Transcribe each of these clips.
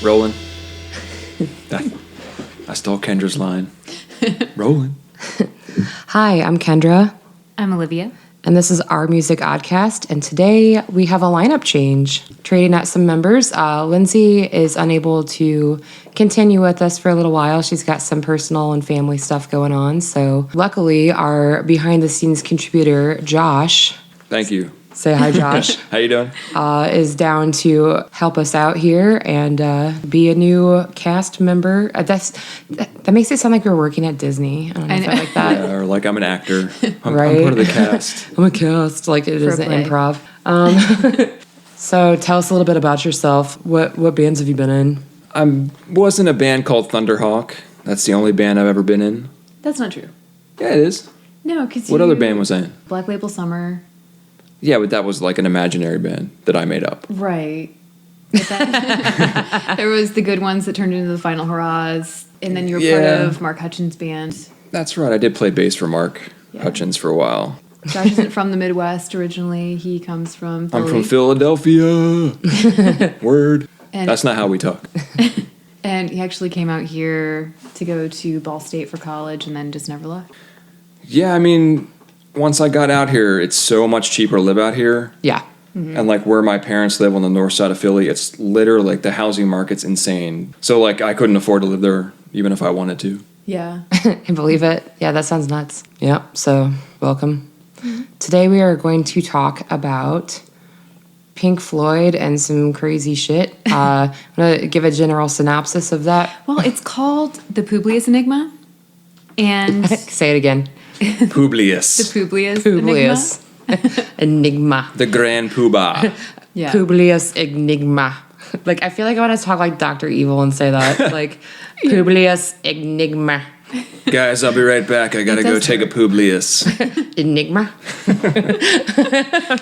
Rolling. I stole Kendra's line. Rolling. Hi, I'm Kendra. I'm Olivia. And this is our Music Oddcast. And today we have a lineup change, trading out some members. Lindsay is unable to continue with us for a little while. She's got some personal and family stuff going on. So luckily, our behind-the-scenes contributor, Josh. Thank you. Say hi, Josh. How you doing? Is down to help us out here and be a new cast member. That makes it sound like we're working at Disney. I don't know if I like that. Yeah, or like I'm an actor. I'm Right? part of the cast. I'm a cast, like it is an play. improv. So tell us a little bit about yourself. What bands have you been in? I was in a band called Thunderhawk. That's the only band I've ever been in. That's not true. Yeah, it is. No, because What other band was I in? Black Label Summer. Yeah, but that was like an imaginary band that I made up. Right. But there was the good ones that turned into the Final Hurrahs, and then you were part of Mark Hutchins' band. That's right. I did play bass for Mark Hutchins for a while. Josh isn't from the Midwest originally. He comes from Philly. I'm from Philadelphia. Word. And That's not how we talk. And he actually came out here to go to Ball State for college and then just never left. Yeah, I mean, once I got out here, it's so much cheaper to live out here. Yeah. Mm-hmm. And like where my parents live on the north side of Philly, it's literally like the housing market's insane. So like I couldn't afford to live there even if I wanted to. Yeah. I believe it. Yeah, that sounds nuts. Yeah, so welcome. Today we are going to talk about Pink Floyd and some crazy shit. I'm going to give a general synopsis of that. Well, it's called the Publius Enigma. And Say it again. Publius. the Publius Publius. Enigma. The Grand Poobah. Yeah. Publius Enigma. Like, I feel like I want to talk like Dr. Evil and say that. Like, Publius Enigma. Guys, I'll be right back. I gotta It go does take a Publius. Enigma.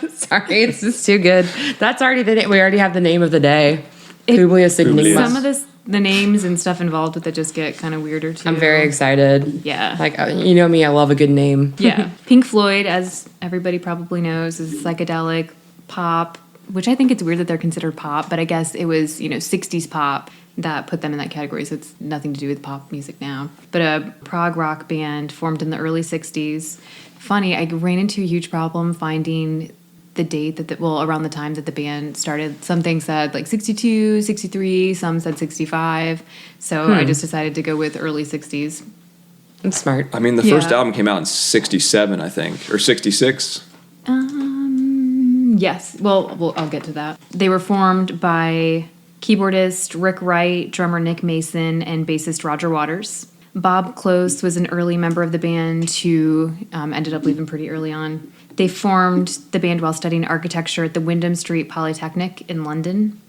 Sorry, it's just too good. That's already the name. We already have the name of the day. Publius Enigma. Some of the names and stuff involved with it just get kind of weirder too. I'm very excited. Yeah. Like, you know me, I love a good name. Yeah. Pink Floyd, as everybody probably knows, is psychedelic pop, which I think it's weird that they're considered pop, but I guess it was, 60s pop that put them in that category, so it's nothing to do with pop music now. But a prog rock band formed in the early 60s. Funny, I ran into a huge problem finding the date around the time that the band started. Some things said like 62, 63, some said 65. So I just decided to go with early 60s. I'm smart. I mean, the first album came out in 67, I think, or 66. Yes. Well, I'll get to that. They were formed by keyboardist Rick Wright, drummer Nick Mason, and bassist Roger Waters. Bob Close was an early member of the band who ended up leaving pretty early on. They formed the band while studying architecture at the Wyndham Street Polytechnic in London.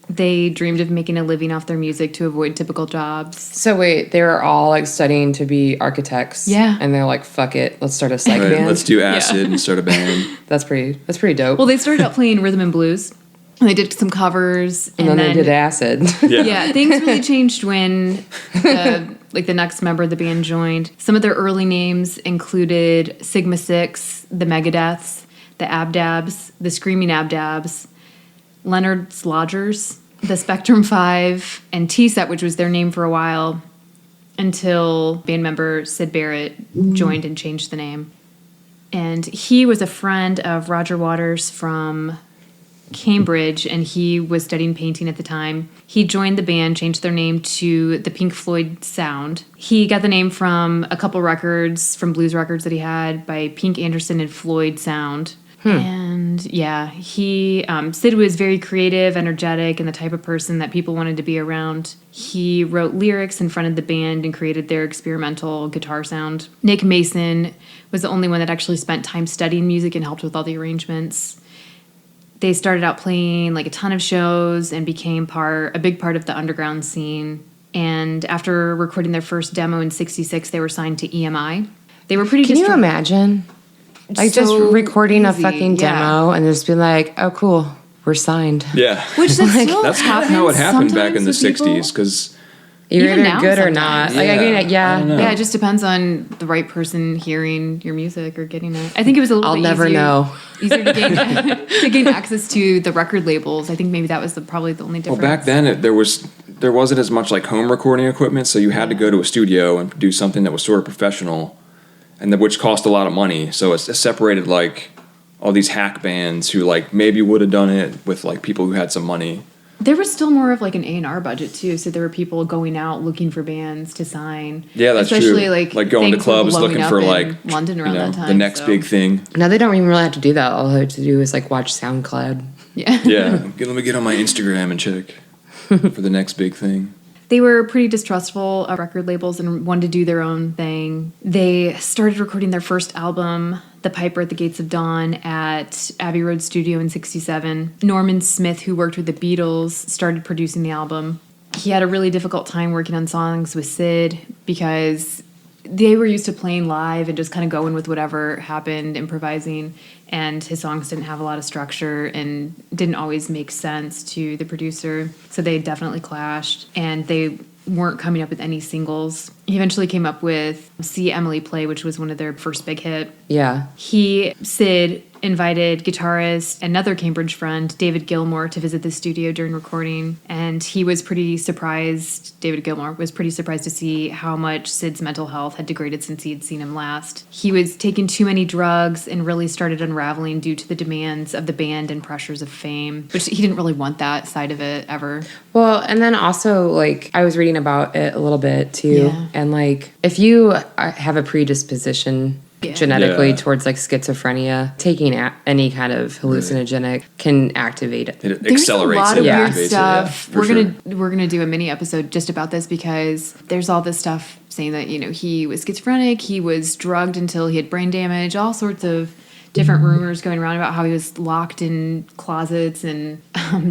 They dreamed of making a living off their music to avoid typical jobs. So wait, they were all like studying to be architects. Yeah. And they're like, fuck it, let's start a psych Right, band. let's do acid and start a band. That's pretty dope. Well, they started out playing rhythm and blues. And they did some covers. and then they did acid. Yeah, things really changed when the next member of the band joined. Some of their early names included Sigma 6, the Megadeths, the Abdabs, the Screaming Abdabs, Leonard's Lodgers, the Spectrum 5, and T-Set, which was their name for a while, until band member Sid Barrett joined and changed the name. And he was a friend of Roger Waters from Cambridge, and he was studying painting at the time. He joined the band, changed their name to the Pink Floyd Sound. He got the name from a couple records, from blues records that he had by Pink Anderson and Floyd Sound. And yeah, Sid was very creative, energetic, and the type of person that people wanted to be around. He wrote lyrics and fronted the band and created their experimental guitar sound. Nick Mason was the only one that actually spent time studying music and helped with all the arrangements. They started out playing like a ton of shows and became a big part of the underground scene. And after recording their first demo in '66, they were signed to EMI. They were pretty. Can you imagine? Like just recording a fucking demo and just being like, oh, cool, we're signed. Yeah. Which that's kind of how it happened back in the 60s, because You're Even either now good or sometimes. not. Like, I mean, I don't know. Yeah, it just depends on the right person hearing your music or getting it. I think it was a little I'll bit never know. easier to gain to gain access to the record labels. I think maybe that was probably the only difference. Well, back then there was there wasn't as much like home recording equipment, so you had to go to a studio and do something that was sort of professional, and which cost a lot of money. So it separated like all these hack bands who like maybe would have done it with like people who had some money. There was still more of like an A&R budget too, so there were people going out looking for bands to sign. Yeah, that's especially true. Like going to things were clubs blowing looking up for in like London around that time. the next big thing. Now they don't even really have to do that. All they have to do is like watch SoundCloud. Yeah. Yeah, let me get on my Instagram and check for the next big thing. They were pretty distrustful of record labels and wanted to do their own thing. They started recording their first album, The Piper at the Gates of Dawn, at Abbey Road Studio in '67. Norman Smith, who worked with the Beatles, started producing the album. He had a really difficult time working on songs with Sid because they were used to playing live and just kind of going with whatever happened, improvising, and his songs didn't have a lot of structure and didn't always make sense to the producer. So they definitely clashed, and they weren't coming up with any singles. He eventually came up with See Emily Play, which was one of their first big hit. Yeah. Sid invited guitarist, another Cambridge friend, David Gilmour, to visit the studio during recording. And he was pretty surprised, David Gilmour was pretty surprised to see how much Sid's mental health had degraded since he had seen him last. He was taking too many drugs and really started unraveling due to the demands of the band and pressures of fame, which he didn't really want that side of it ever. Well, and then also, like, I was reading about it a little bit, too. Yeah. And, like, if you have a predisposition genetically Yeah. towards, like, schizophrenia, taking any kind of hallucinogenic can activate it. It There's accelerates a lot it. of Yeah. weird activates it, stuff. for We're sure. gonna do a mini episode just about this because there's all this stuff saying that he was schizophrenic, he was drugged until he had brain damage, all sorts of different rumors going around about how he was locked in closets and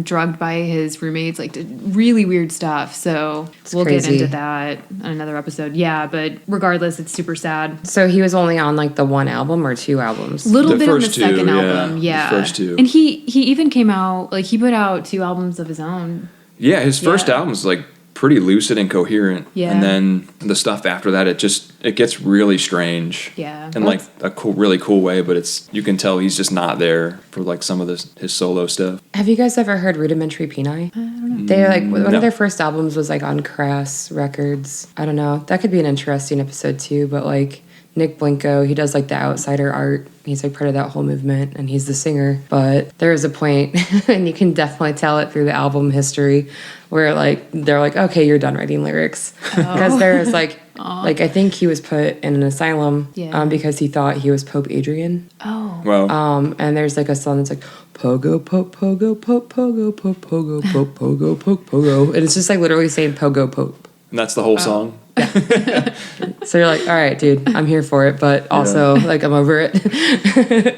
drugged by his roommates, like really weird stuff. So we'll crazy. get into that on another episode. Yeah, but regardless, it's super sad. So he was only on, like, the one album or two albums? Little The bit on the first two, second yeah. album, The yeah. first two. And he even came out, like, he put out 2 albums of his own. Yeah, his first Yeah. album's like pretty lucid and coherent. Yeah. And then the stuff after that, it gets really strange. Yeah. In like a really cool way, but you can tell he's just not there for like some of his solo stuff. Have you guys ever heard Rudimentary Peni? I don't know. They're like one No. of their first albums was like on Crass Records. I don't know. That could be an interesting episode too. But like Nick Blinko, he does like the outsider art. He's like part of that whole movement, and he's the singer. But there is a point, and you can definitely tell it through the album history, where like they're like, okay, you're done writing lyrics, because there is like I think he was put in an asylum Yeah. because he thought he was Pope Adrian. Oh. Well, And there's like a song that's like pogo pope pogo pope pogo pope pogo pope pogo pope pogo, and it's just like literally saying pogo pope. and that's the whole song. So you're like, all right, dude, I'm here for it, but also like I'm over it.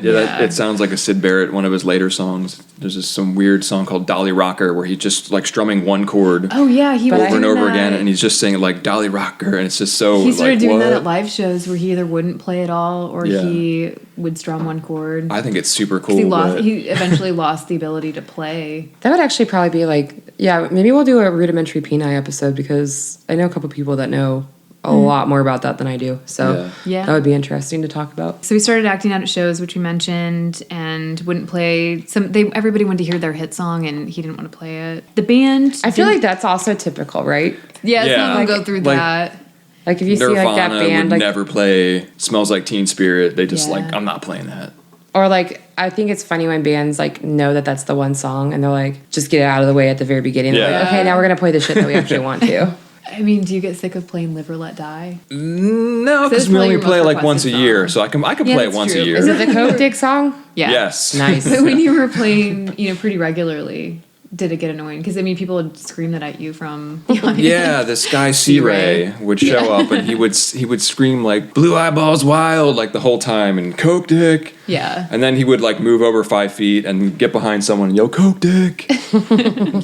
Yeah, it sounds like a Syd Barrett, one of his later songs. There's just some weird song called Dolly Rocker where he's just like strumming one chord Oh yeah, he was over and doing over that. again, and he's just saying like Dolly Rocker, and it's just so He started like, doing what? that at live shows where he either wouldn't play at all or Yeah. he would strum one chord. I think it's super cool. He eventually lost the ability to play. That would actually probably be like, yeah, maybe we'll do a Rudimentary Peni episode because I know a couple people that know a lot more about that than I do. So Yeah. that would be interesting to talk about. So he started acting out at shows, which we mentioned, and wouldn't play everybody wanted to hear their hit song and he didn't want to play it. The band I feel like that's also typical, right? yeah, Yeah. some of them go Like- through like- that. Like if you Nirvana see like that band, would like never play "Smells Like Teen Spirit." They just Yeah. like, I'm not playing that. or like I think it's funny when bands like know that that's the one song and they're like, just get it out of the way at the very beginning. They're like, Yeah. okay, now we're gonna play the shit that we actually want to. I mean, do you get sick of playing Live or Let Die? No, So because it's we probably only your play most like once a requested year, song. so I can Yeah, play it that's once true. a year. Is it the Coke Dick song? Yeah. Yes. Nice. But when you were playing, pretty regularly, did it get annoying? Because I mean, people would scream that at you from the audience. Yeah, this guy C-Ray would show up and he would scream like "Blue Eyeballs Wild" like the whole time and "Coke Dick." Yeah. And then he would like move over 5 feet and get behind someone and yell "Coke Dick."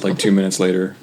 Like 2 minutes later.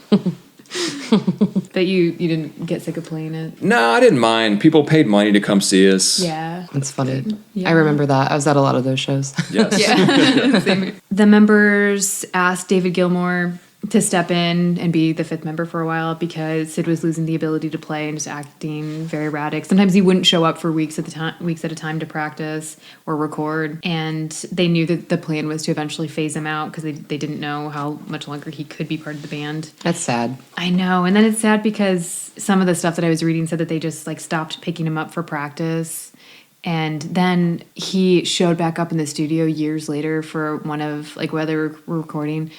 But you didn't get sick of playing it. No, I didn't mind. People paid money to come see us. Yeah. It's funny. Yeah. I remember that. I was at a lot of those shows. Yes. Yeah. Same here. The members asked David Gilmour to step in and be the fifth member for a while because Sid was losing the ability to play and just acting very erratic. Sometimes he wouldn't show up for weeks at a time to practice or record, and they knew that the plan was to eventually phase him out because they didn't know how much longer he could be part of the band. That's sad. I know, and then it's sad because some of the stuff that I was reading said that they just like stopped picking him up for practice. And then he showed back up in the studio years later for one of like where they were recording,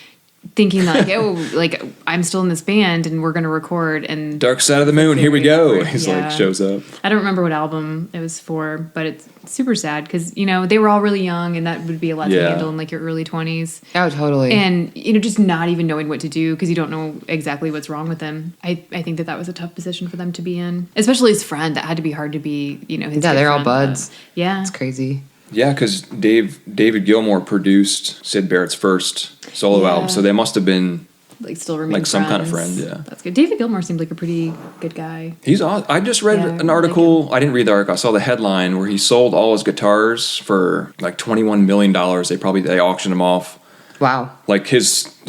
thinking like, oh, like I'm still in this band and we're gonna record. And Dark Side of the Moon, here we go. Awkward. He's Yeah. like shows up. I don't remember what album it was for, but it's super sad because you know they were all really young and that would be a lot to Yeah. handle in like your early 20s. Oh, totally. And you know, just not even knowing what to do because you don't know exactly what's wrong with them. I think that was a tough position for them to be in, especially his friend. That had to be hard to be. You know, his Yeah, good they're all friend, buds. Yeah, It's crazy. Yeah, because David Gilmour produced Sid Barrett's first solo Yeah. album, so they must have been like still remain like some kind of friends. friend. Yeah, That's good. David Gilmour seemed like a pretty good guy. he's on. I just read Yeah, an I article. I didn't read the article. I saw the headline where he sold all his guitars for like $21 million. They auctioned them off. Wow. Like the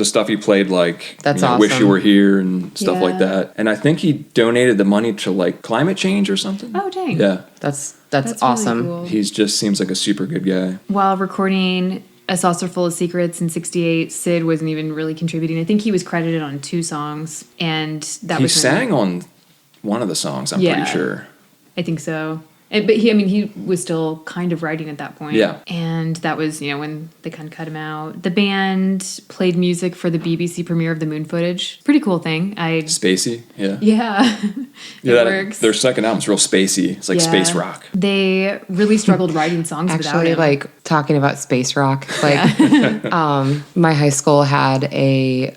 stuff he played, like That's Wish awesome. You Were Here and stuff like Yeah. that. And I think he donated the money to like climate change or something. Oh dang. Yeah, That's That's awesome. Really cool. he just seems like a super good guy. While recording A Saucer Full of Secrets in '68, Sid wasn't even really contributing. I think he was credited on 2 songs, and that He was when- sang on one of the songs. I'm Yeah. pretty sure. I think so. But he was still kind of writing at that point. Yeah. And that was, you know, when they kind of cut him out. The band played music for the BBC premiere of the Moon footage. Pretty cool thing. Spacey. Yeah. Yeah. It works. Their second album's real spacey. It's like Yeah. space rock. They really struggled writing songs without Actually, him. like talking about space rock, like my high school had a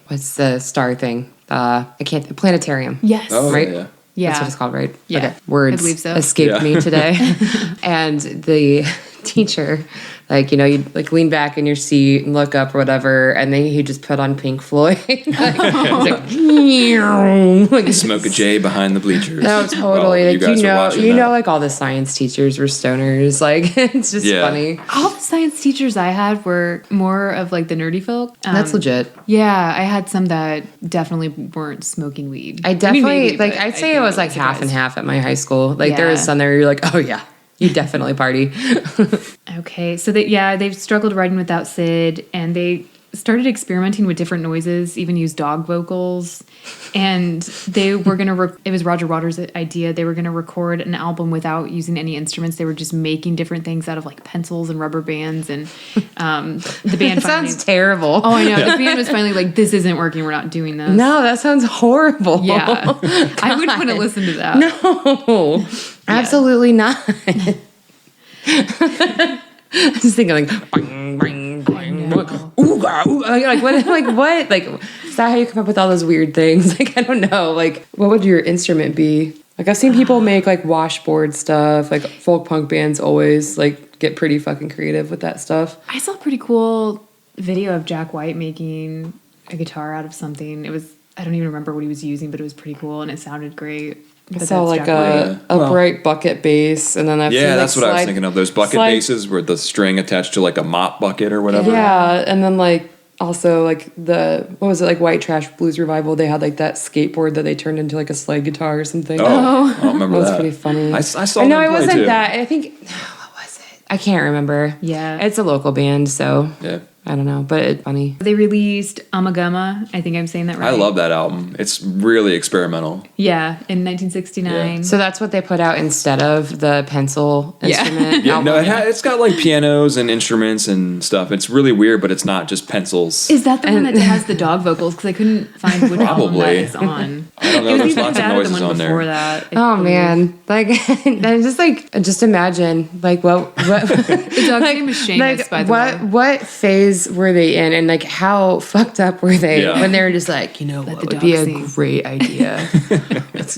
what's the star thing? Planetarium. Yes. Oh Right? yeah. Yeah. That's what it's called, right? Yeah, Okay. Words I believe so. escaped Yeah. me today. And the teacher, like, you know, you'd like lean back in your seat and look up or whatever, and then he just put on Pink Floyd. like, Smoke a J behind the bleachers. no, totally. Well, like guys are watching that. like all the science teachers were stoners. Like it's just Yeah. funny. All the science teachers I had were more of like the nerdy folk. That's legit. Yeah, I had some that definitely weren't smoking weed. I definitely maybe, like. but I'd I say it think was like half and surprised. half at my high school. Like there was Yeah. some there where you're like, oh yeah, you definitely party. Okay, so they've struggled writing without Sid, and they started experimenting with different noises, even used dog vocals. And they were gonna. It was Roger Waters' idea. They were gonna record an album without using any instruments. They were just making different things out of like pencils and rubber bands. And the band It finally. sounds terrible. Oh, I know. The band was finally like, "This isn't working. We're not doing this." No, that sounds horrible. Yeah, I wouldn't want to listen to that. No, absolutely not. Just thinking like, bang, bang, bang, know. ooga, ooga. Like what? Like what? Like is that how you come up with all those weird things? Like I don't know. Like what would your instrument be? Like I've seen people make like washboard stuff. Like folk punk bands always like get pretty fucking creative with that stuff. I saw a pretty cool video of Jack White making a guitar out of something. It was, I don't even remember what he was using, but it was pretty cool and it sounded great. I But saw that's like Jack White. a Well- upright bucket bass, and then I've seen, Yeah, like, that's what I was thinking of. Those bucket slide- bases with the string attached to like a mop bucket or whatever. Yeah, and then like also like what was it, like White Trash Blues Revival? They had like that skateboard that they turned into like a slide guitar or something. Oh, I don't remember That was that. pretty funny. I saw I know them it play, wasn't too. that. I think what was it? I can't remember. Yeah. It's a local band, so Yeah. I don't know, but it's funny. They released Amagama. I think I'm saying that right. I love that album. It's really experimental. Yeah, in 1969. So that's what they put out instead of the pencil Yeah. instrument. Yeah, album. no, it's got like pianos and instruments and stuff. It's really weird, but it's not just pencils. Is that the one that has the dog vocals? Because I couldn't find which album that Probably. is on. I don't know. It was There's either lots of that or noises the one on before there. that. I Oh believe. man, like I just imagine like what The dog's name is Seamus, by the way. what phase were they in, and like how fucked up were they Yeah. when they were just like, you know, Let what the would be dog a sing. great idea?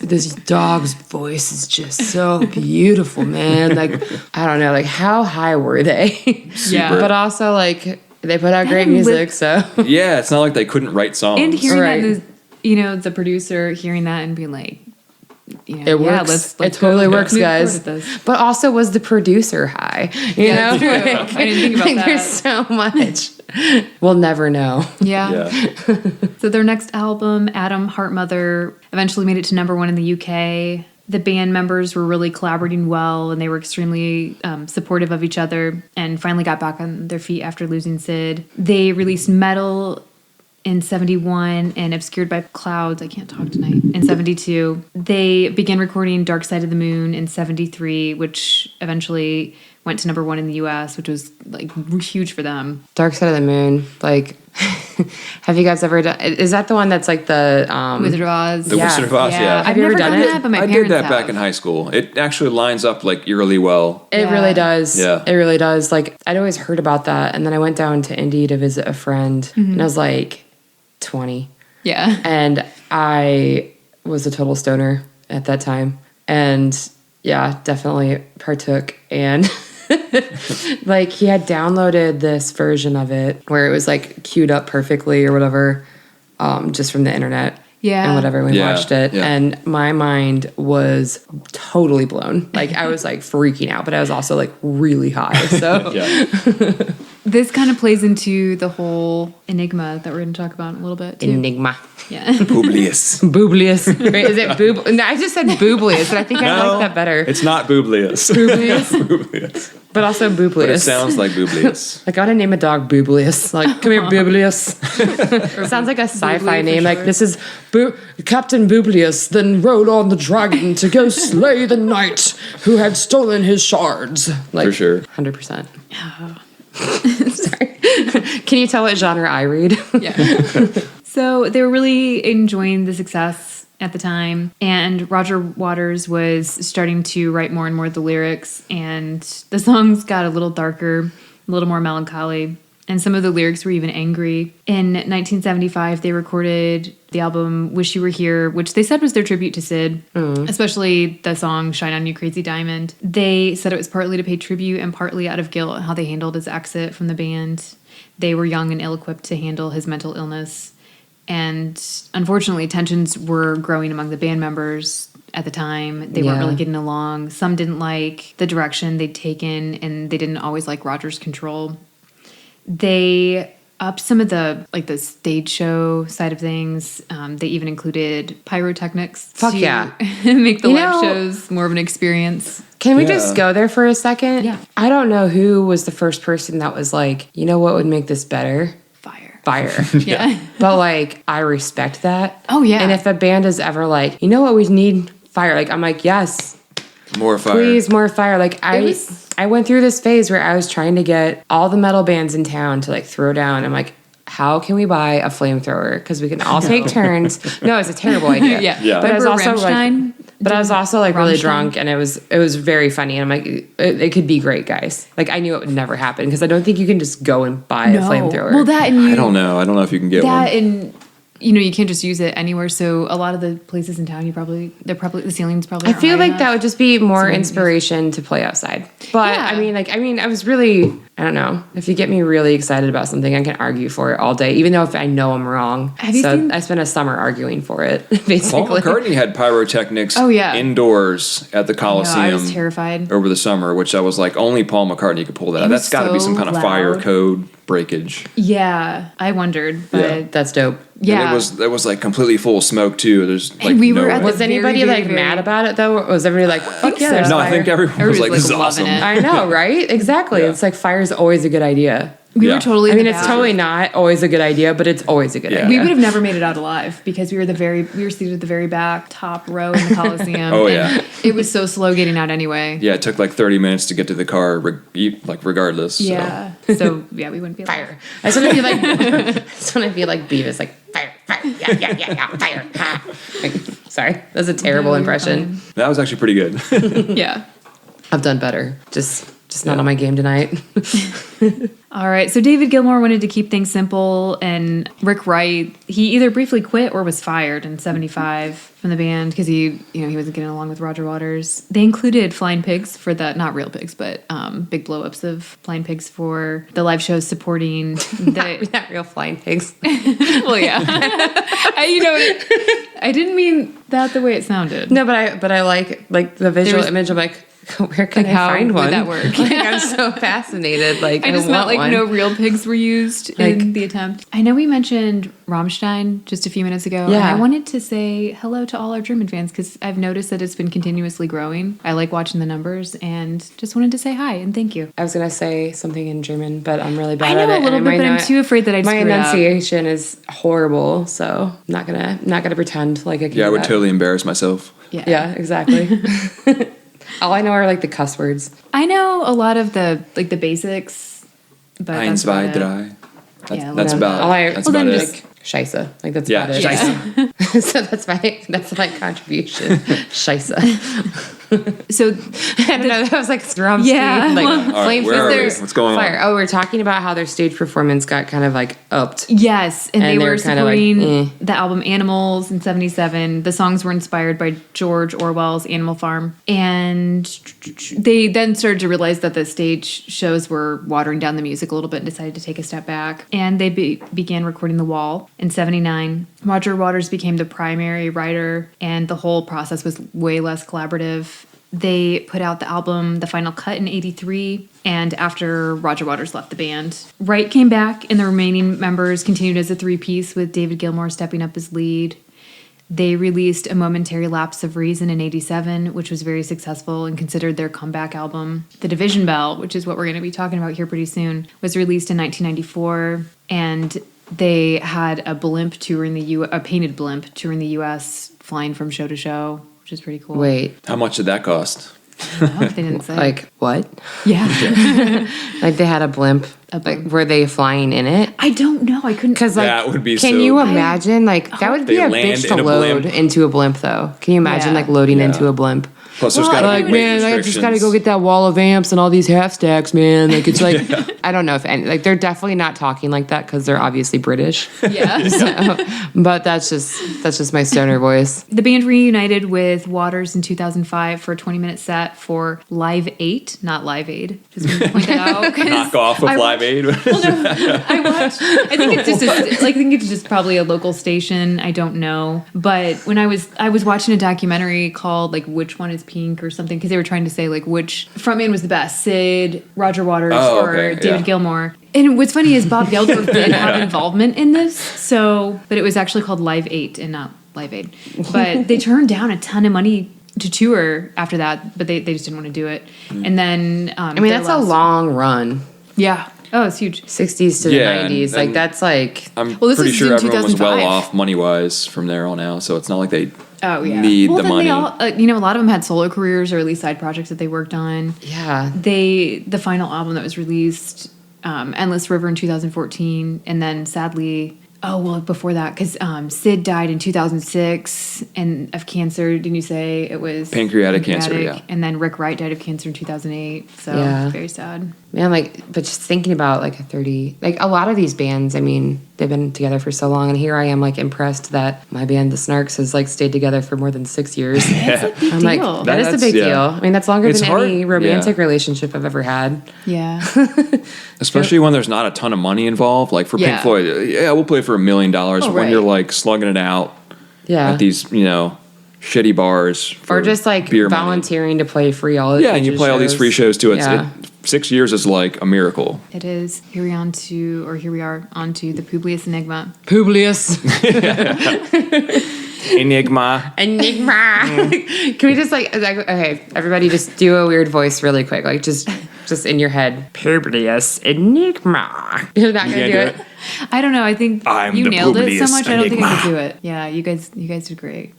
This dog's voice is just so beautiful, man. Like I don't know, like how high were they? Yeah. But also like they put out great and music, so Yeah, it's not like they couldn't write songs. And hearing Right. that, the producer hearing that and being like, It works. let's it totally go works, move guys. forward with this. But also, was the producer high? You know, True. I didn't think about that. There's so much. We'll never know. Yeah. So their next album, Adam Heartmother, eventually made it to number 1 in the UK. The band members were really collaborating well, and they were extremely supportive of each other, and finally got back on their feet after losing Sid. They released Metal in 71 and Obscured by Clouds, I can't talk tonight, in 72. They began recording Dark Side of the Moon in 73, which eventually went to number 1 in the US, which was like huge for them. Dark Side of the Moon. Like, have you guys ever done? Is that the one that's like the Wizard of Oz. The Wizard of Oz, yeah. Have you ever done it? That, but my I did parents that have. back in high school. It actually lines up like eerily well. It Yeah. really does. Yeah. It really does. Like, I'd always heard about that, and then I went down to Indy to visit a friend, and I was like 20, Yeah. and I was a total stoner at that time, and yeah, definitely partook. And like, he had downloaded this version of it where it was like queued up perfectly or whatever, just from the internet. Yeah. And whatever, we Yeah, watched it. yeah. And my mind was totally blown. Like, I was like freaking out, but I was also like really high. So Yeah. This kind of plays into the whole Enigma that we're going to talk about in a little bit, too. Enigma. Yeah. Publius. Publius. Right? Is it boob? No, I just said Publius, but I think I like that better. It's not Publius. Publius, Publius. but also Publius. But it sounds like Publius. I gotta name a dog Publius. Like, come here, Publius. Sounds like a sci-fi Bublé for name. Like, short. this is Captain Publius, then rode on the dragon to go slay the knight who had stolen his shards. Like, For sure. 100%. Sorry. Can you tell what genre I read? Yeah. So they were really enjoying the success at the time, and Roger Waters was starting to write more and more of the lyrics, and the songs got a little darker, a little more melancholy, and some of the lyrics were even angry. In 1975, they recorded the album Wish You Were Here, which they said was their tribute to Sid, especially the song Shine On You Crazy Diamond. They said it was partly to pay tribute and partly out of guilt at how they handled his exit from the band. They were young and ill-equipped to handle his mental illness. And unfortunately, tensions were growing among the band members at the time. They weren't Yeah. really getting along. Some didn't like the direction they'd taken, and they didn't always like Roger's control. They upped some of the stage show side of things. They even included pyrotechnics Fuck to yeah. make the You live know- shows more of an experience. Can we Yeah. just go there for a second? Yeah. I don't know who was the first person that was like, you know what would make this better? Fire. Fire. Yeah. But like, I respect that. Oh, yeah. And if a band is ever like, you know what we need? Fire. Like, I'm like, yes, More fire. please, more fire. Like, was- I went through this phase where I was trying to get all the metal bands in town to like throw down. I'm like, how can we buy a flamethrower? Because we can all take turns. No, it's a terrible idea. Yeah. Yeah. But I was Remember also like, Rammstein? but I was also like really Rammstein? drunk, and it was very funny. And I'm like, it could be great, guys. Like, I knew it would never happen because I don't think you can just go and buy a flamethrower. Well, that and you, I don't know. I don't know if you can get that one. and you can't just use it anywhere. So a lot of the places in town, the ceilings probably. I aren't feel high like enough. that would just be more maybe- inspiration to play outside. But Yeah. I mean, I was really, I don't know. If you get me really excited about something, I can argue for it all day, even though if I know I'm wrong. Have you So seen- I spent a summer arguing for it, Paul basically. McCartney had pyrotechnics Oh, yeah. indoors at the No, Coliseum I was terrified. over the summer, which I was like, only Paul McCartney could pull that. It out. was That's got to be so some kind of fire loud. code breakage. Yeah, I wondered, but Yeah. That's dope. yeah, And it was like completely full of smoke too. There's like we no were at way. the Was anybody very, like very- mad about it though? Or was everybody like, fuck yeah, so. there's No, fire? I think everyone was Everybody's, like, this is like, awesome. loving it. I know, right? Exactly. Yeah. It's like fire's always a good idea. we Yeah. were totally. I in mean, the it's back. totally not always a good idea, but it's always a good Yeah. idea. We would have never made it out alive because we were seated at the very back, top row in the Coliseum. Oh, and yeah. it was so slow getting out anyway. Yeah, it took like 30 minutes to get to the car, regardless. so. Yeah. So yeah, we wouldn't be alive. Fire. I just want to be like, I just want to be like Beavis, like fire, fire, yeah, fire. Ha. Like, sorry, that's a terrible No, you're impression. That was actually pretty good. fine. Yeah. I've done better. Just not on my game tonight. All right. So David Gilmour wanted to keep things simple, and Rick Wright, he either briefly quit or was fired in '75 from the band because he wasn't getting along with Roger Waters. They included Flying Pigs for the not real pigs, but big blow-ups of Flying Pigs for the live shows supporting the. Not real flying pigs. Well, yeah. I didn't mean that the way it sounded. No, but I like the visual image. I'm like, where can I find one? Would that work? Like, I'm so fascinated. Like, I just want meant like one. no real pigs were used in the attempt. I know we mentioned Rammstein just a few minutes ago. Yeah. And I wanted to say hello to all our German fans because I've noticed that it's been continuously growing. I like watching the numbers and just wanted to say hi and thank you. I was gonna say something in German, but I'm really I bad know at it. a little and bit, but I'm too afraid that I'd my screw it up. enunciation is horrible, so I'm not gonna pretend like I can. Yeah, I do would that. totally embarrass myself. Yeah, exactly. All I know are like the cuss words. I know a lot of the basics, but Ein, that's zwei, about it. drei. Yeah, That's well, about all I that's well, about then it. just Scheisse. Like that's Yeah, about it. scheisse. So that's my contribution. Scheisse. So I don't know. That was like drum Yeah. speed, like All right, where are we? What's going on? fire. Oh, we're talking about how their stage performance got kind of like upped. yes, and they And they were were kinda like, supporting the album Animals in '77. The songs were inspired by George Orwell's Animal Farm, and they then started to realize that the stage shows were watering down the music a little bit and decided to take a step back. And they began recording The Wall in '79. Roger Waters became the primary writer, and the whole process was way less collaborative. They put out the album The Final Cut in '83, and after Roger Waters left the band, Wright came back, and the remaining members continued as a three-piece with David Gilmour stepping up as lead. They released A Momentary Lapse of Reason in '87, which was very successful and considered their comeback album. The Division Bell, which is what we're going to be talking about here pretty soon, was released in 1994, and they had a blimp tour in the a painted blimp tour in the U.S., flying from show to show, which is pretty cool. Wait, How much did that cost? I don't know if they didn't say. like what? Yeah. Like they had a blimp. Like were they flying in it? I don't know. I couldn't. Because like, That would be can so- you imagine? Like that would be They a land bitch to in a load blimp. into a blimp, though. Can you imagine Yeah. like loading Yeah. into a blimp? Plus, there's Well, got to like, be man, weight I just restrictions. gotta go get that wall of amps and all these half stacks, man. Like it's like I don't know if any, like they're definitely not talking like that because they're obviously British. Yeah. But that's just my stoner voice. The band reunited with Waters in 2005 for a 20-minute set for Live 8, not Live Aid. Just want to point that out. 'cause Knock off of I Live watched- Aid. Well, no, I watched. I think it's just. I think it's just probably a local station. I don't know. But when I was watching a documentary called like "Which One Is Pink" or something, because they were trying to say like which frontman was the best, Sid, Roger Waters, Oh, or okay, David yeah. Gilmour. And what's funny is Bob Geldof did have involvement in this. So, but it was actually called Live 8 and not Live Aid. But they turned down a ton of money to tour after that, but they just didn't want to do it. And then I mean, that's a long run. Yeah. Oh, it's huge. 60s to the Yeah, 90s. Like and- that's like I'm Well, this pretty is sure in everyone was well 2005. off money wise from there on out, so it's not like they Oh yeah. need well, the then money. They all, a lot of them had solo careers or at least side projects that they worked on. yeah. The final album that was released, Endless River in 2014, and then sadly, before that, because Sid died in 2006 and of cancer. Didn't you say it was Pancreatic cancer, yeah. And then Rick Wright died of cancer in 2008. So Yeah. very sad. Man, like, but just thinking about like a lot of these bands, I mean, they've been together for so long, and here I am, like, impressed that my band, The Snarks, has like stayed together for more than 6 years. It's a big I'm deal. like, that is a That's- big yeah. deal. I mean, that's longer It's than hard, any romantic relationship I've ever had. Yeah. Especially when there's not a ton of money involved. Like for Yeah. Pink Floyd, yeah, we'll play for $1 million. Oh, when right. you're like slugging it out Yeah. at these, shitty bars. For Or just like beer money. volunteering to play free all Yeah, and you play all these free shows too. Yeah. 6 years is like a miracle. It is. Here we are on to the Publius Enigma. Publius. Enigma. Enigma. Can we just like, okay, everybody just do a weird voice really quick. Like just in your head. Publius Enigma. You're not going to can't do do it? I don't know. I think I'm you the nailed it so Publius much. I don't think I Enigma. could do it. Yeah, you guys did great.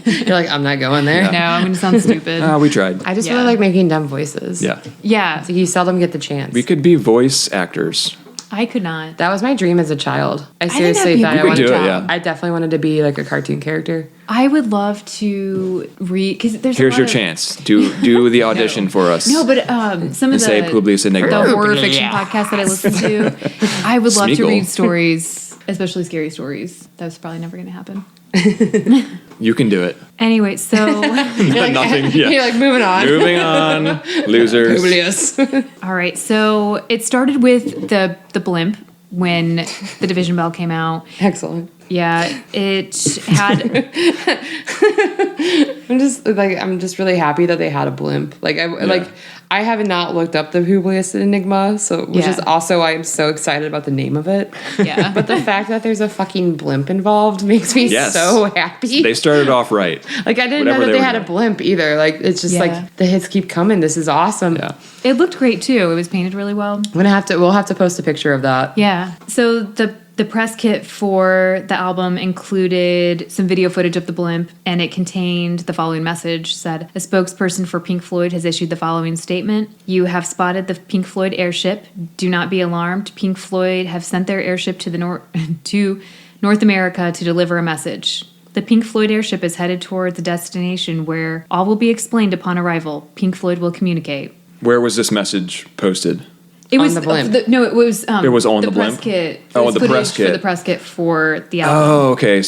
You're like, I'm not going there. No, I'm gonna sound stupid. We tried. I just Yeah. really like making dumb voices. Yeah. Yeah, So you seldom get the chance. We could be voice actors. I could not. That was my dream as a child. I think seriously that'd be thought a I great wanted job. to. Yeah. I definitely wanted to be like a cartoon character. I would love to read because there's. Here's a lot your of, chance. Do the audition for us. No, but some of And say the Publius Enigma. horror fiction podcasts that I listen to, I would love to Smeagol. read stories, especially scary stories. That's probably never gonna happen. You can do it. Anyway, so Nothing. Yeah. You're like, moving on. Moving on. Losers. Publius. all right, so it started with the blimp when the Division Bell came out. Excellent. Yeah, it had. I'm just really happy that they had a blimp. I have not looked up the Publius Enigma, which is also why I'm so excited about the name of it. Yeah. But the fact that there's a fucking blimp involved makes me so happy. They started off right. I didn't know that they had a blimp either. It's just the hits keep coming. This is awesome. Yeah. It looked great too. It was painted really well. We'll have to post a picture of that. Yeah. So the press kit for the album included some video footage of the blimp, and it contained the following message. Said, a spokesperson for Pink Floyd has issued the following statement. You have spotted the Pink Floyd airship. Do not be alarmed. Pink Floyd have sent their airship to North America to deliver a message. The Pink Floyd airship is headed towards a destination where all will be explained upon arrival. Pink Floyd will communicate. Where was this message posted? It was the blimp. it was. It was on the press blimp? kit. Oh, It was the press footage kit. for the press kit for the album. Oh, okay.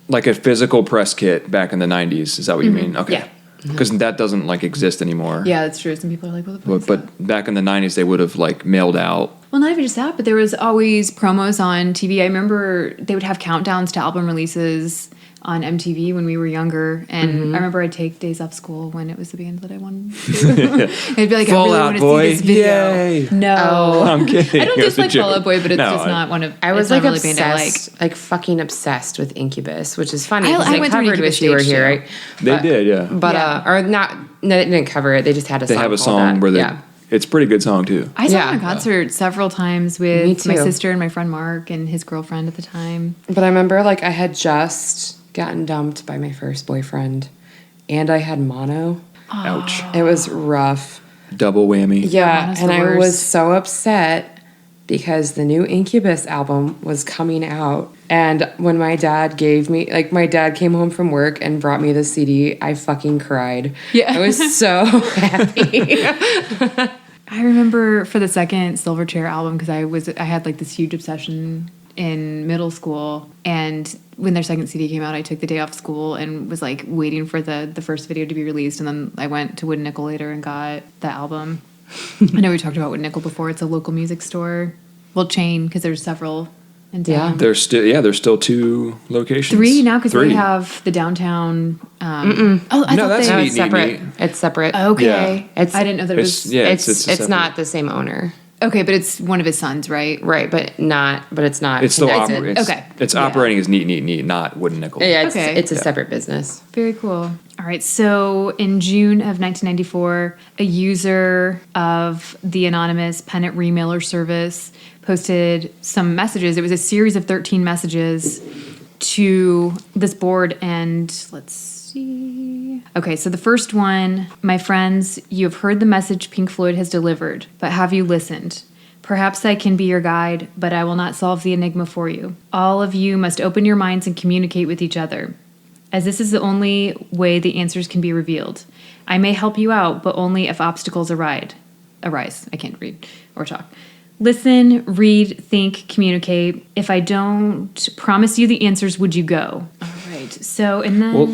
Like a physical press kit back in the 90s. Is that what you mean? Okay. Yeah. Because that doesn't exist anymore. Yeah, that's true. Some people are like, "What the fuck?" is that?" But back in the 90s, they would have mailed out. Well, not even just that, but there was always promos on TV. I remember they would have countdowns to album releases on MTV when we were younger, and I remember I'd take days off school when it was the band that I wanted to. I'd be like, Fall I Out really want Boy. to see this video. Yay. No, I'm kidding. I don't It was a dislike joke. Fall Out Boy, but it's No, just not one of. I was it's not really a obsessed, band I like. fucking obsessed with Incubus, which is funny I because they went through an covered Incubus "Wish You Were stage, Here," too. right? They did, yeah. But Yeah. or not? No, they didn't cover it. They just had a They song. have a called song that. where they. Yeah. It's a pretty good song, too. I saw Yeah. him in concert several times Me with my too. sister and my friend Mark and his girlfriend at the time. But I remember I had just gotten dumped by my first boyfriend, and I had mono. Ouch. It was rough. Double whammy. Yeah, mono's and the I worst. was so upset because the new Incubus album was coming out. And when my dad my dad came home from work and brought me the CD, I fucking cried. Yeah. I was so happy. I remember for the second Silverchair album because I had this huge obsession in middle school, and when their second CD came out, I took the day off school and was waiting for the first video to be released, and then I went to Wood Nickel later and got the album. I know we talked about Wood Nickel before. It's a local music store, chain because there's several in town. Yeah. There's still 2 locations. 3 now because Three. they have the downtown. I thought that's No, neat, it's separate. neat. It's separate. Okay, Yeah. I didn't know that it was. It's separate. not the same owner. Okay, but it's one of his sons, right? Right, but it's not. It's still connected. Okay. It's Yeah. operating as neat, not Wooden Nickel. Yeah, Okay. it's a separate business. Very cool. All right. So in June of 1994, a user of the anonymous pennant remailer service posted some messages. It was a series of 13 messages to this board. And let's see. Okay. So the first one, my friends, you have heard the message Pink Floyd has delivered, but have you listened? Perhaps I can be your guide, but I will not solve the enigma for you. All of you must open your minds and communicate with each other, as this is the only way the answers can be revealed. I may help you out, but only if obstacles arise. I can't read or talk. Listen, read, think, communicate. If I don't promise you the answers, would you go? All right. So, and then... Well,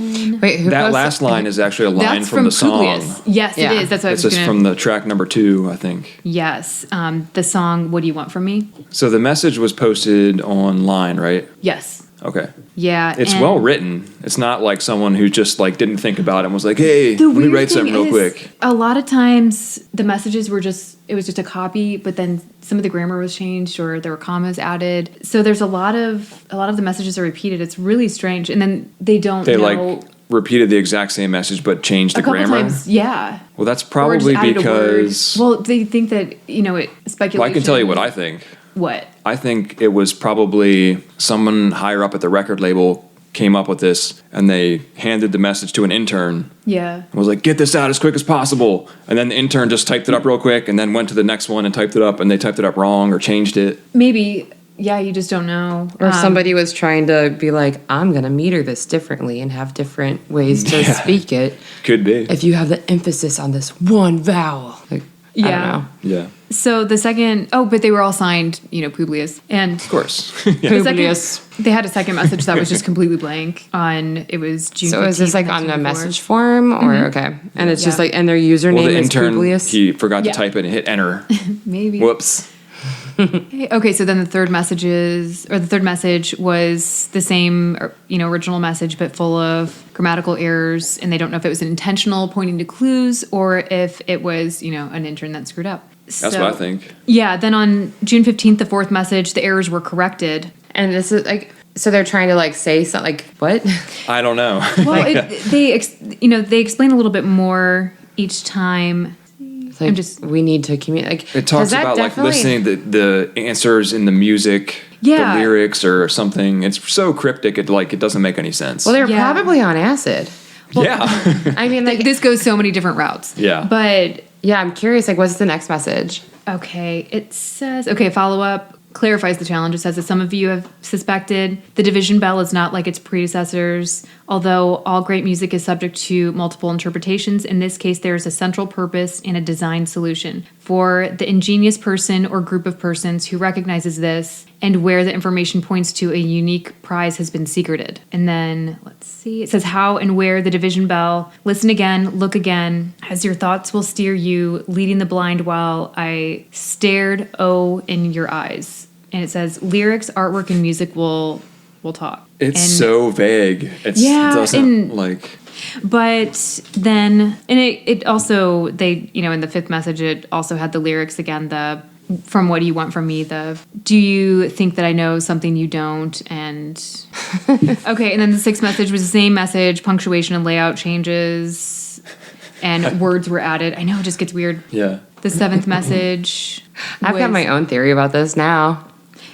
Wait, who that goes- last line is actually a line that's from the song. Publius. Yes, Yeah. it is. That's what It's I was just going from the track number 2, I think. Yes. The song, What Do You Want From Me? So the message was posted online, right? Yes. Okay. Yeah. It's and well written. It's not like someone who just didn't think about it and was like, hey, the let me weird write something thing real is, quick. A lot of times the messages were it was just a copy, but then some of the grammar was changed or there were commas added. So there's a lot of the messages are repeated. It's really strange. And then they don't They know repeated the exact same message but changed the a couple grammar. times. Yeah. Well, that's Or probably just added a word. because. Well, they think that, it speculation. Well, I can tell you what I think. What? I think it was probably someone higher up at the record label came up with this and they handed the message to an intern Yeah. and was like, get this out as quick as possible. And then the intern just typed it up real quick and then went to the next one and typed it up and they typed it up wrong or changed it. Maybe. Yeah, you just don't know. Or somebody was trying to be like, I'm going to meter this differently and have different ways to speak it. Could be. If you have the emphasis on this one vowel. I Yeah. don't know. Yeah. So the second, but they were all signed, Publius. And Of course. the Publius. second, they had a second message that was just completely blank it was June. So is this 15th, on a 1994. message form or okay? And it's just Yeah. and their username Well, the is intern, Publius. he forgot to Yeah. type it and hit enter. Maybe. Whoops. Okay, so then the third message was the same, original message, but full of grammatical errors, and they don't know if it was an intentional pointing to clues or if it was, an intern that screwed up. That's what I think. Yeah, then on June 15th, the fourth message, the errors were corrected. And this is like, so they're trying to like say something, like what? I don't know. Well, they explain a little bit more each time. Like, we need to communicate. It talks about like listening to the answers in the music, the lyrics or something. It's so cryptic. It doesn't make any sense. Well, they're probably on acid. Well, yeah. I mean, like this goes so many different routes. Yeah. But yeah, I'm curious. Like, what's the next message? Okay, it says follow up. Clarifies the challenge. It says, as some of you have suspected, the division bell is not like its predecessors. Although all great music is subject to multiple interpretations, in this case there is a central purpose and a design solution. For the ingenious person or group of persons who recognizes this and where the information points to a unique prize has been secreted. And then, let's see, it says how and where the division bell. Listen again, look again, as your thoughts will steer you, leading the blind while I stared, in your eyes. And it says lyrics, artwork, and music will talk. It's so vague. It doesn't like. But then, and it also, they, in the fifth message, it also had the lyrics again, from what do you want from me, do you think that I know something you don't, and okay, and then the sixth message was the same message, punctuation and layout changes, and words were added. I know, it just gets weird. Yeah. The seventh message I've got my own theory about this now.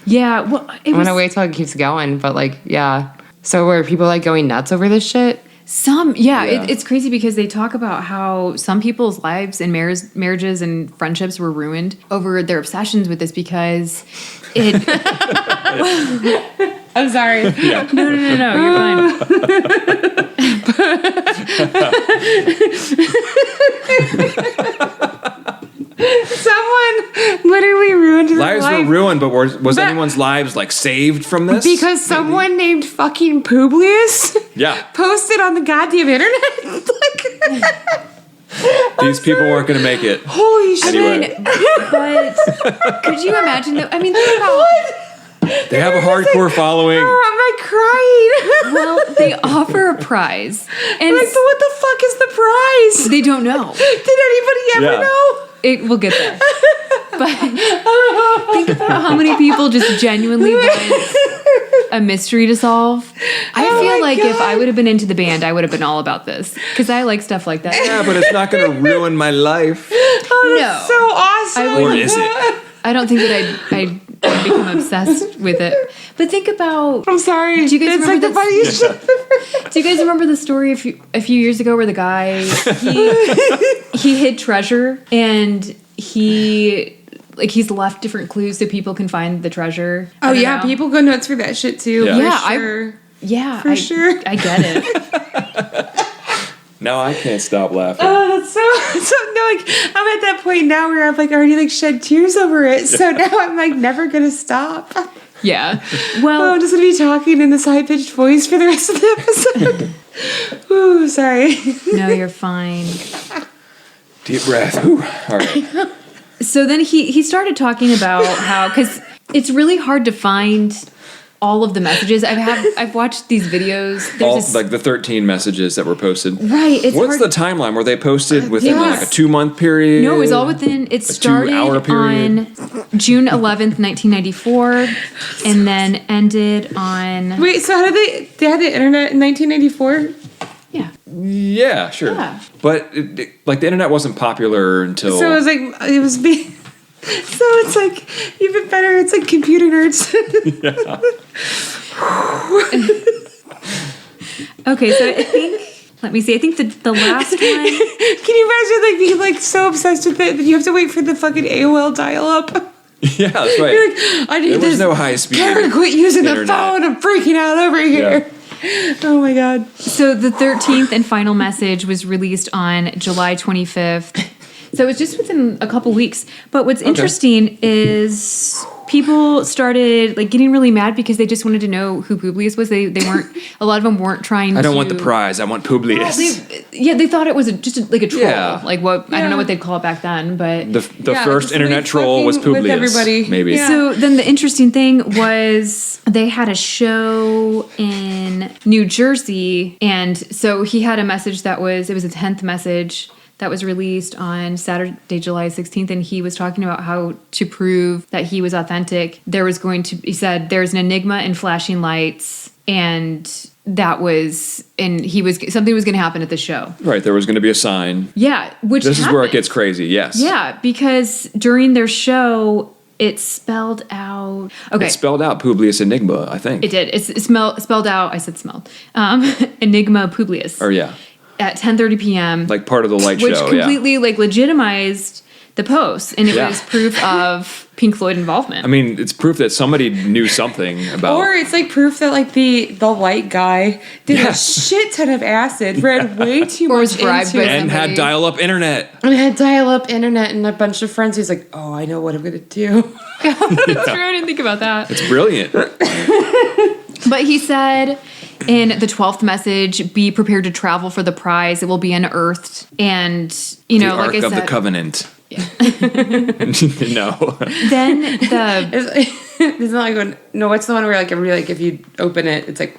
Yeah, well, I'm gonna wait till it keeps going, but like, yeah. So were people like going nuts over this shit? It's crazy because they talk about how some people's lives and marriages and friendships were ruined over their obsessions with this because it. I'm sorry. Yeah. No, you're fine. Someone literally ruined his lives life. were ruined, but was anyone's lives like saved from this? Because someone named fucking Publius posted on the goddamn internet. These people weren't going to make it. Holy shit. Anyway. But could you imagine that? I mean, think about they have a hardcore following. Oh, I'm like crying. Well, they offer a prize. And like, but what the fuck is the prize? They don't know. Did anybody ever know? We'll get there. But think about how many people just genuinely want a mystery to solve. I feel like if I would have been into the band, I would have been all about this. Because I like stuff like that. Yeah, but it's not going to ruin my life. Oh, that's so awesome. Or is it? I don't think that I'd become obsessed with it. But think about... I'm sorry. Do you guys remember the funniest shit? Do you guys remember the story a few years ago where the guy, he hid treasure and he's left different clues so people can find the treasure? Oh, yeah. People go nuts for that shit, too. Yeah. For sure. I get it. No, I can't stop laughing. Oh, that's so no, like I'm at that point now where I've like already like shed tears over it. So now I'm like never gonna stop. Yeah. Well, I'm just gonna be talking in this high pitched voice for the rest of the episode. Ooh, sorry. No, you're fine. Deep breath. Ooh. All right. So then he started talking about how, because it's really hard to find all of the messages. I've watched these videos. There's like the 13 messages that were posted. Right. What's the timeline? Were they posted within like a 2-month period? No, it was all within. It started 2-hour period? on June 11th, 1994, and then ended on. Wait, so how did they had the internet in 1994? Yeah. Yeah, sure. Yeah. But like the internet wasn't popular until. So it was like it was being. So it's like even better. It's like computer nerds. Yeah. Okay, so I think. Let me see. I think the last one. Can you imagine like being like so obsessed with it that you have to wait for the fucking AOL dial-up? Yeah, that's right. You're like, I need there this. was no high speed. Karen, quit using the phone. I'm freaking out over here. Yeah. Oh my god. So the 13th and final message was released on July 25th. So it was just within a couple weeks. But what's interesting is people started like getting really mad because they just wanted to know who Publius was. They weren't. A lot of them weren't trying. I don't want the prize. I want Publius. They thought it was like a troll. Yeah. Like what I don't know what they'd call it back then, but the first internet troll was Publius. With everybody. Maybe. Yeah. So then the interesting thing was they had a show in New Jersey, and so he had a message it was a 10th message that was released on Saturday, July 16th, and he was talking about how to prove that he was authentic. He said there's an enigma and flashing lights, and something was going to happen at the show. Right, there was going to be a sign. Yeah, This is where it gets crazy, yes. Yeah, because during their show, it spelled out... Okay. It spelled out Publius Enigma, I think. It did. It's spelled out... I said smelled. Enigma Publius. Or yeah. At 10:30 p.m. Like part of the light which show, completely like legitimized the post. And it Yeah. was proof of Pink Floyd involvement. I mean, it's proof that somebody knew something about... Or it's like proof that like the white guy did a shit ton of acid, read way too Or much was bribed into by it, and had dial-up internet. and had dial-up internet and a bunch of friends. He's like, oh, I know what I'm gonna do. That's true. I didn't think about that. It's brilliant. But he said in the 12th message, be prepared to travel for the prize. It will be unearthed. And, The like Ark I of said... the Covenant. Yeah. No. Then the... It's not like when, no, what's the one where like if you open it, it's like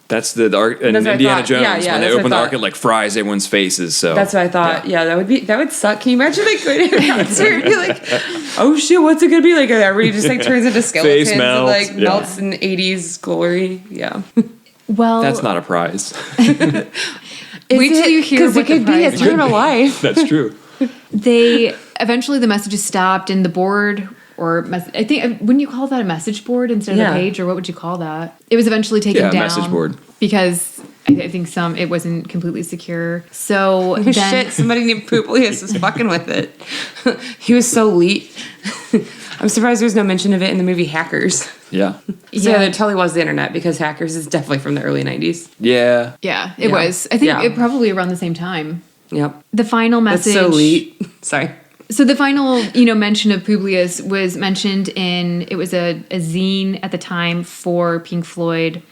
That's the Ark in That's what I Indiana thought. Jones. Yeah, When that's they what I open the Ark, thought. it like fries everyone's faces. So that's what I thought. Yeah, that would suck. Can you imagine like going to a concert and be like, oh shit, what's it gonna be like? Everybody just like turns into skeletons and melts, like yeah. melts in 80s glory. Yeah. Well... That's not a prize. Wait till you hear because what it could the be prize eternal life. That's true. They eventually the messages stopped and the board I think wouldn't you call that a message board instead of a page, or what would you call that? It was eventually taken down. Yeah, message board. Because I think it wasn't completely secure. So then, Shit, somebody named Publius was fucking with it. He was so elite. I'm surprised there's no mention of it in the movie Hackers. Yeah. So yeah, there totally was the internet, because Hackers is definitely from the early 90s. Yeah. Yeah, it was. I think it probably around the same time. Yep. The final message. That's so elite. Sorry. So the final, mention of Publius was mentioned it was a zine at the time for Pink Floyd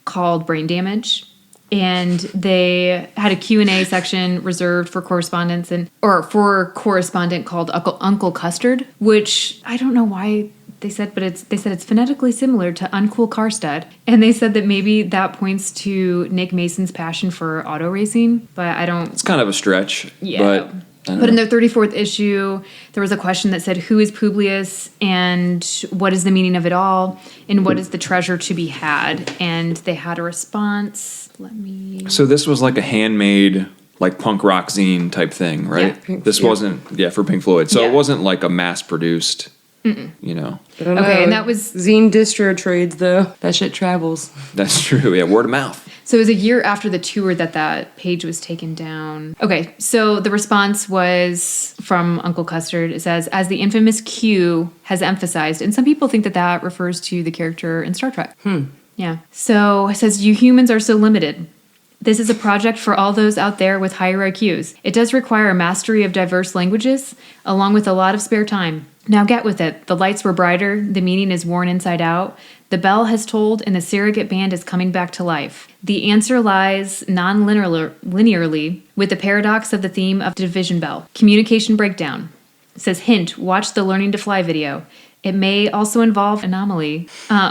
called Brain Damage. And they had a Q&A section reserved for correspondence for a correspondent called Uncle Custard, which I don't know why they said it's phonetically similar to Uncool Carstead. And they said that maybe that points to Nick Mason's passion for auto racing, but I don't... It's kind of a stretch. Yeah. But in their 34th issue, there was a question that said, who is Publius and what is the meaning of it all? And what is the treasure to be had? And they had a response. So this was like a handmade, like punk rock zine type thing, right? Yeah. This wasn't, for Pink Floyd. So it wasn't like a mass produced, Okay, and that was... Zine distro trades, though. That shit travels. That's true. Yeah, word of mouth. So it was a year after the tour that page was taken down. Okay, so the response was from Uncle Custard. It says, as the infamous Q has emphasized, and some people think that refers to the character in Star Trek. Yeah. So it says, you humans are so limited. This is a project for all those out there with higher IQs. It does require a mastery of diverse languages, along with a lot of spare time. Now get with it. The lights were brighter, the meaning is worn inside out, the bell has tolled, and the surrogate band is coming back to life. The answer lies non-linearly with the paradox of the theme of Division Bell. Communication breakdown. It says, hint, watch the Learning to Fly video. It may also involve anomaly in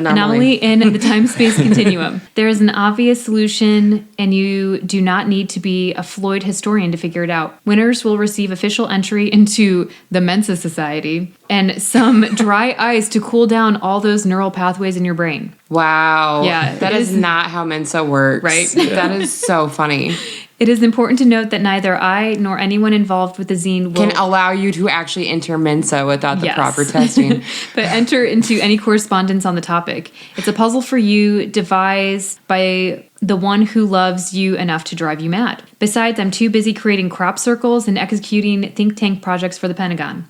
the time-space continuum. There is an obvious solution, and you do not need to be a Floyd historian to figure it out. Winners will receive official entry into the Mensa Society and some dry ice to cool down all those neural pathways in your brain. Wow. Yeah, That is not how Mensa works. Right. That is so funny. It is important to note that neither I nor anyone involved with the zine will... Can allow you to actually enter Mensa without the Yes. proper testing. but enter into any correspondence on the topic. It's a puzzle for you devised by the one who loves you enough to drive you mad. Besides, I'm too busy creating crop circles and executing think tank projects for the Pentagon.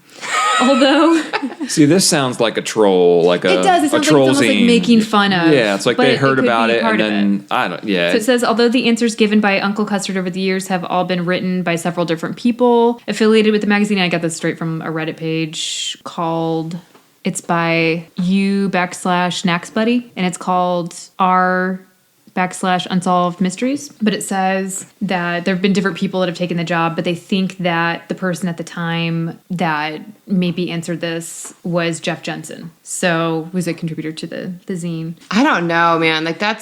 Although... See, this sounds like a troll, like a It does. It sounds like troll it's almost like zine. making fun of. Yeah, it's like but they heard could about be it part and of then, So it says, although the answers given by Uncle Custard over the years have all been written by several different people affiliated with the magazine, I got this straight from a Reddit page called It's by u/Naxbuddy, and it's called r/Unsolved Mysteries. But it says that there have been different people that have taken the job, but they think that the person at the time that maybe answered this was Jeff Jensen. So was a contributor to the zine. I don't know, man. Like I'm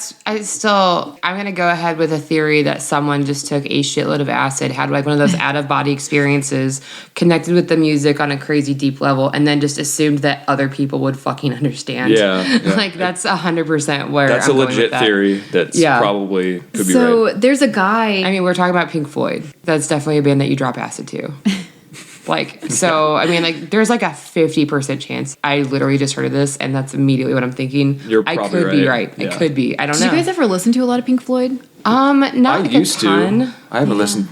going to go ahead with a theory that someone just took a shitload of acid, had like one of those out of body experiences, connected with the music on a crazy deep level, and then just assumed that other people would fucking understand. Yeah. Like that's 100% where that's I'm a going legit with that. theory that's probably could be So right. there's a guy. I mean, we're talking about Pink Floyd. That's definitely a band that you drop acid to. Like, so, I mean, like, there's like a 50% chance. I literally just heard of this, and that's immediately what I'm thinking. You're I probably could be right. right. Yeah. I could be. I don't Did know. you guys ever listen to a lot of Pink Floyd? Not I like used a ton. to. I haven't listened.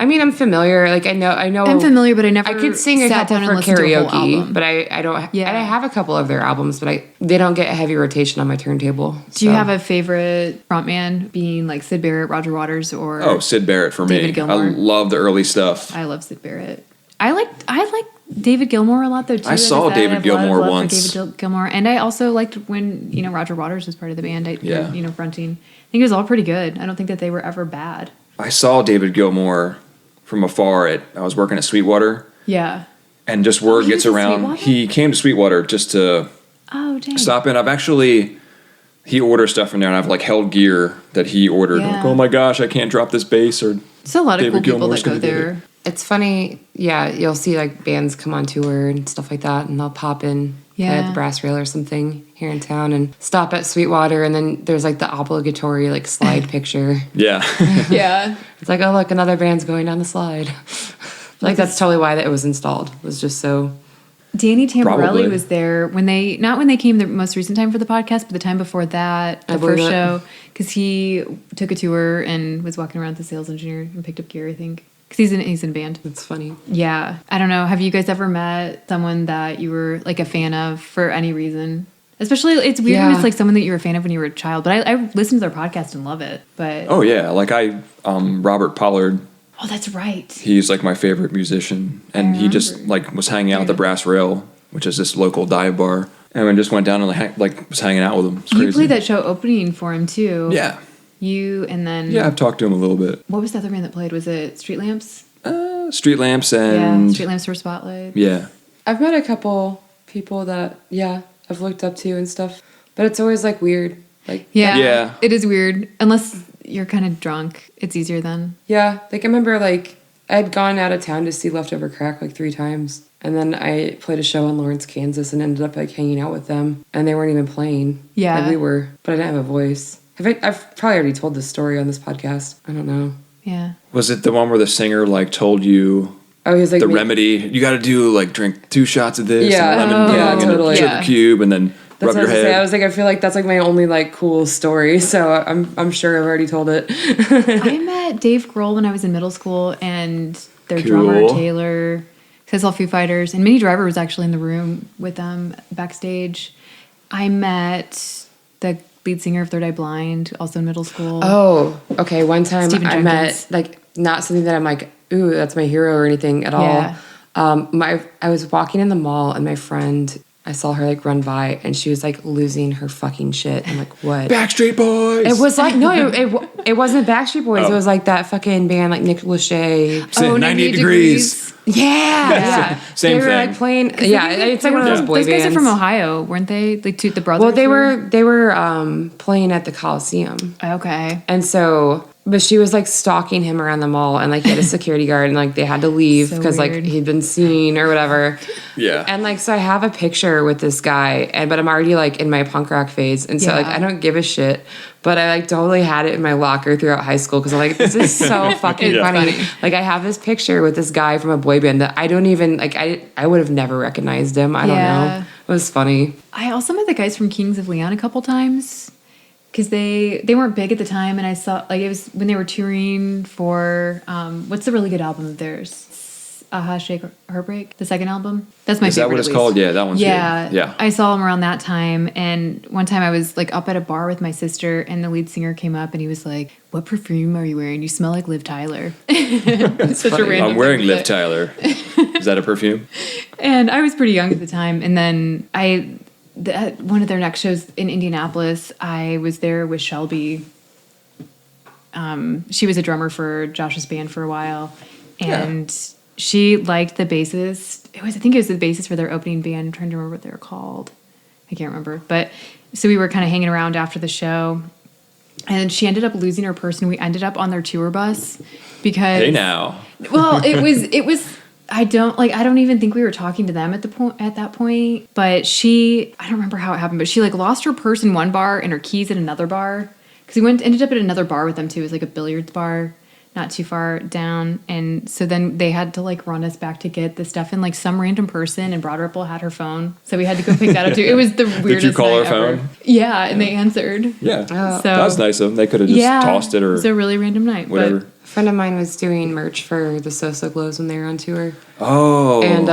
I mean, I'm familiar. Like, I know. I'm familiar, but I never I could sing a sat couple down and for listened to a whole karaoke, album. but I don't. Yeah. And I have a couple of their albums, but they don't get a heavy rotation on my turntable. Do you have a favorite frontman, being like Syd Barrett, Roger Waters, or? Oh, Sid Barrett for David me. Gilmour. I love the early stuff. I love Syd Barrett. I like David Gilmour a lot though too. I saw Like David have a lot of Gilmour love once. For David Gilmour, and I also liked when Roger Waters was part of the band. Yeah. Fronting. I think it was all pretty good. I don't think that they were ever bad. I saw David Gilmour from afar I was working at Sweetwater, Yeah. and just word he gets was at around. Sweetwater? He came to Sweetwater just to Oh dang. stop in. He orders stuff from there, and I've like held gear that he ordered. Yeah. Like, oh my gosh, I can't drop this bass. Or There's a lot of David cool people Gilmour's that go gonna do it. there. It's funny, yeah. You'll see like bands come on tour and stuff like that, and they'll pop in, play at Yeah. the Brass Rail or something here in town, and stop at Sweetwater, and then there's like the obligatory like slide picture. Yeah, Yeah. It's like, oh look, another band's going down the slide. Like that's totally why that it was installed. It was just so. Danny Tamborelli Probably. was there not when they came the most recent time for the podcast, but the time before that, I the believe first it. show, because he took a tour and was walking around with the sales engineer and picked up gear, I think. Because he's in a band. It's funny. Yeah. I don't know. Have you guys ever met someone that you were like a fan of for any reason? Especially, it's weird when Yeah. it's like someone that you were a fan of when you were a child. But I listened to their podcast and love it. But oh yeah, like Robert Pollard. oh, that's right. He's like my favorite musician, and he just like was hanging out at the Brass Rail, which is this local dive bar, and we just went down and like was hanging out with him. It's You crazy. played that show opening for him too. Yeah, You and then yeah. I've talked to him a little bit. what was the other band that played? Was it Street Lamps? Street Lamps Yeah, and Street Lamps for Spotlight. yeah. I've met a couple people that I've looked up to and stuff, but it's always like weird. Like Yeah. Yeah. It is weird. Unless you're kind of drunk. It's easier then. yeah, like I remember like I'd gone out of town to see Leftover Crack like 3 times. And then I played a show in Lawrence, Kansas, and ended up like hanging out with them. And they weren't even playing. Yeah. Like we were, but I didn't have a voice. I've probably already told this story on this podcast. I don't know. Yeah. Was it the one where the singer like told you Oh, he was like the remedy? You got to do like drink 2 shots of this, Yeah. and lemon Oh, thing, yeah, and totally. a sugar Yeah. cube, and then That's rub what I your was gonna say. I head. was like, I feel like that's like my only like cool story. So I'm sure I've already told it. I met Dave Grohl when I was in middle school, and their drummer Cool. Taylor, says all Foo Fighters, and Minnie Driver was actually in the room with them backstage. I met the lead singer of Third Eye Blind, also in middle school. Oh, okay. One time Stephen I Jenkins. met like not something that I'm like, ooh, that's my hero or anything at Yeah. all. I was walking in the mall and my friend, I saw her like run by and she was like losing her fucking shit. I'm like, what? Backstreet Boys. It was like no, it wasn't Backstreet Boys. Oh. It was like that fucking band like Nick Lachey. Oh, 98 degrees. Yeah. Same they were thing. like playing. Yeah, it's like one of those boy Those bands. guys are from Ohio, weren't they? Like the brothers. Well, they were playing at the Coliseum. Okay. And so, but she was like stalking him around the mall, and like he had a security guard, and like they had to leave So because like weird. he'd been seen or whatever. Yeah. And like, so I have a picture with this guy, but I'm already like in my punk rock phase, and so like Yeah. I don't give a shit. But I like totally had it in my locker throughout high school because I'm like, this is so fucking Yeah. funny. Like I have this picture with this guy from a boy band that I don't even like. I would have never recognized him. I don't Yeah. know. It was funny. I also met the guys from Kings of Leon a couple times because they weren't big at the time, and I saw like it was when they were touring for what's the really good album of theirs? Aha, Shake, Heartbreak, the second album. That's my Is favorite. that what at it's least. called? Yeah, that one's Yeah, good. Yeah. I saw them around that time, and one time I was like up at a bar with my sister, and the lead singer came up, and he was like, "What perfume are you wearing? You smell like Liv Tyler." It's such a funny. random. I'm wearing thing, Liv but- Tyler. Is that a perfume? And I was pretty young at the time. And then one of their next shows in Indianapolis, I was there with Shelby. She was a drummer for Josh's band for a while. And she liked the bassist. I think it was the bassist for their opening band. I'm trying to remember what they were called. I can't remember. But so we were kind of hanging around after the show. And she ended up losing her purse, and we ended up on their tour bus because. Hey now. Well, it was. I don't even think we were talking to them at that point. But I don't remember how it happened, but she like lost her purse in one bar and her keys at another bar. Because we ended up at another bar with them too. It was like a billiards bar, not too far down. And so then they had to like run us back to get the stuff, and like some random person in Broad Ripple had her phone. So we had to go pick that up too. It was the weirdest Did you call her night ever. phone? Yeah, and they answered. Yeah. So That was nice of them. They could have just tossed it or it was a really random night. whatever. But A friend of mine was doing merch for the So Glows when they were on tour. Oh. And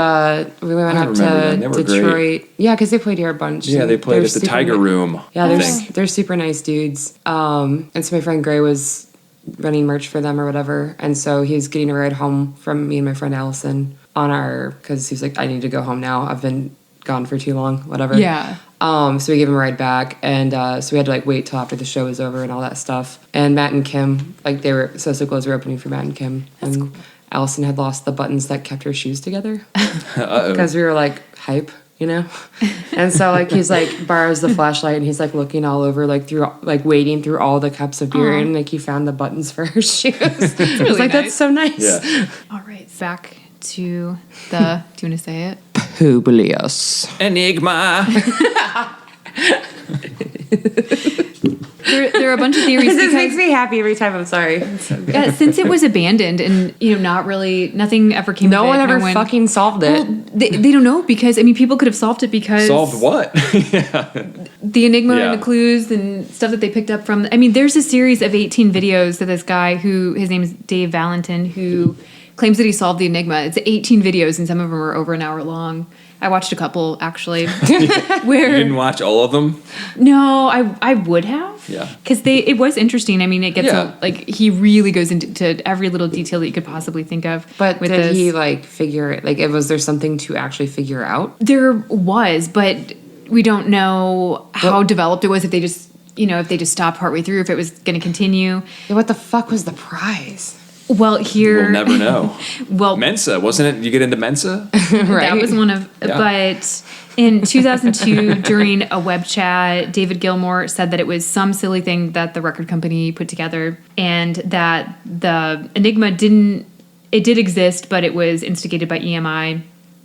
we went I up remember to them. They were Detroit. great. Yeah, because they played here a bunch. Yeah, and they played they're at the super Tiger Room. Yeah, I they're think. they're super nice dudes. And so my friend Gray was running merch for them or whatever, and so he was getting a ride home from me and my friend Allison because he was like, I need to go home now. I've been gone for too long, whatever. yeah. So we gave him a ride back, and so we had to like wait till after the show was over and all that stuff. And Matt and Kim, like they were So Glows were opening for Matt and Kim, and cool. Allison had lost the buttons that kept her shoes together because we were like hype, you know. And so like he's like borrows the flashlight and he's like looking all over like through like wading through all the cups of beer and like he found the buttons for her shoes. It's really I was like, nice. that's so nice. Yeah. All right, back to the. Do you want to say it? Publius. Enigma. There are a bunch of theories. This makes me happy every time. I'm sorry. It's so good. Yeah, since it was abandoned and nothing ever came. No of one it, ever fucking solved it. Well, they don't know because people could have solved it because Solved what? the Enigma Yeah. and the clues and stuff that they picked up from. There's a series of 18 videos that this guy who his name is Dave Valentin who claims that he solved the Enigma. It's 18 videos and some of them are over an hour long. I watched a couple actually. Where You didn't watch all of them? no, I would have. Yeah. Because it was interesting. It gets he really goes into every little detail that you could possibly think of. But with did this. he like figure it? Like, was there something to actually figure out? There was, but we don't know how developed it was. If they just stopped partway through, if it was going to continue. Yeah, what the fuck was the prize? Well, here We'll never know. well, Mensa, wasn't it? You get into Mensa? that was one of. Yeah. But in 2002, during a web chat, David Gilmour said that it was some silly thing that the record company put together, and that the Enigma did exist, but it was instigated by EMI,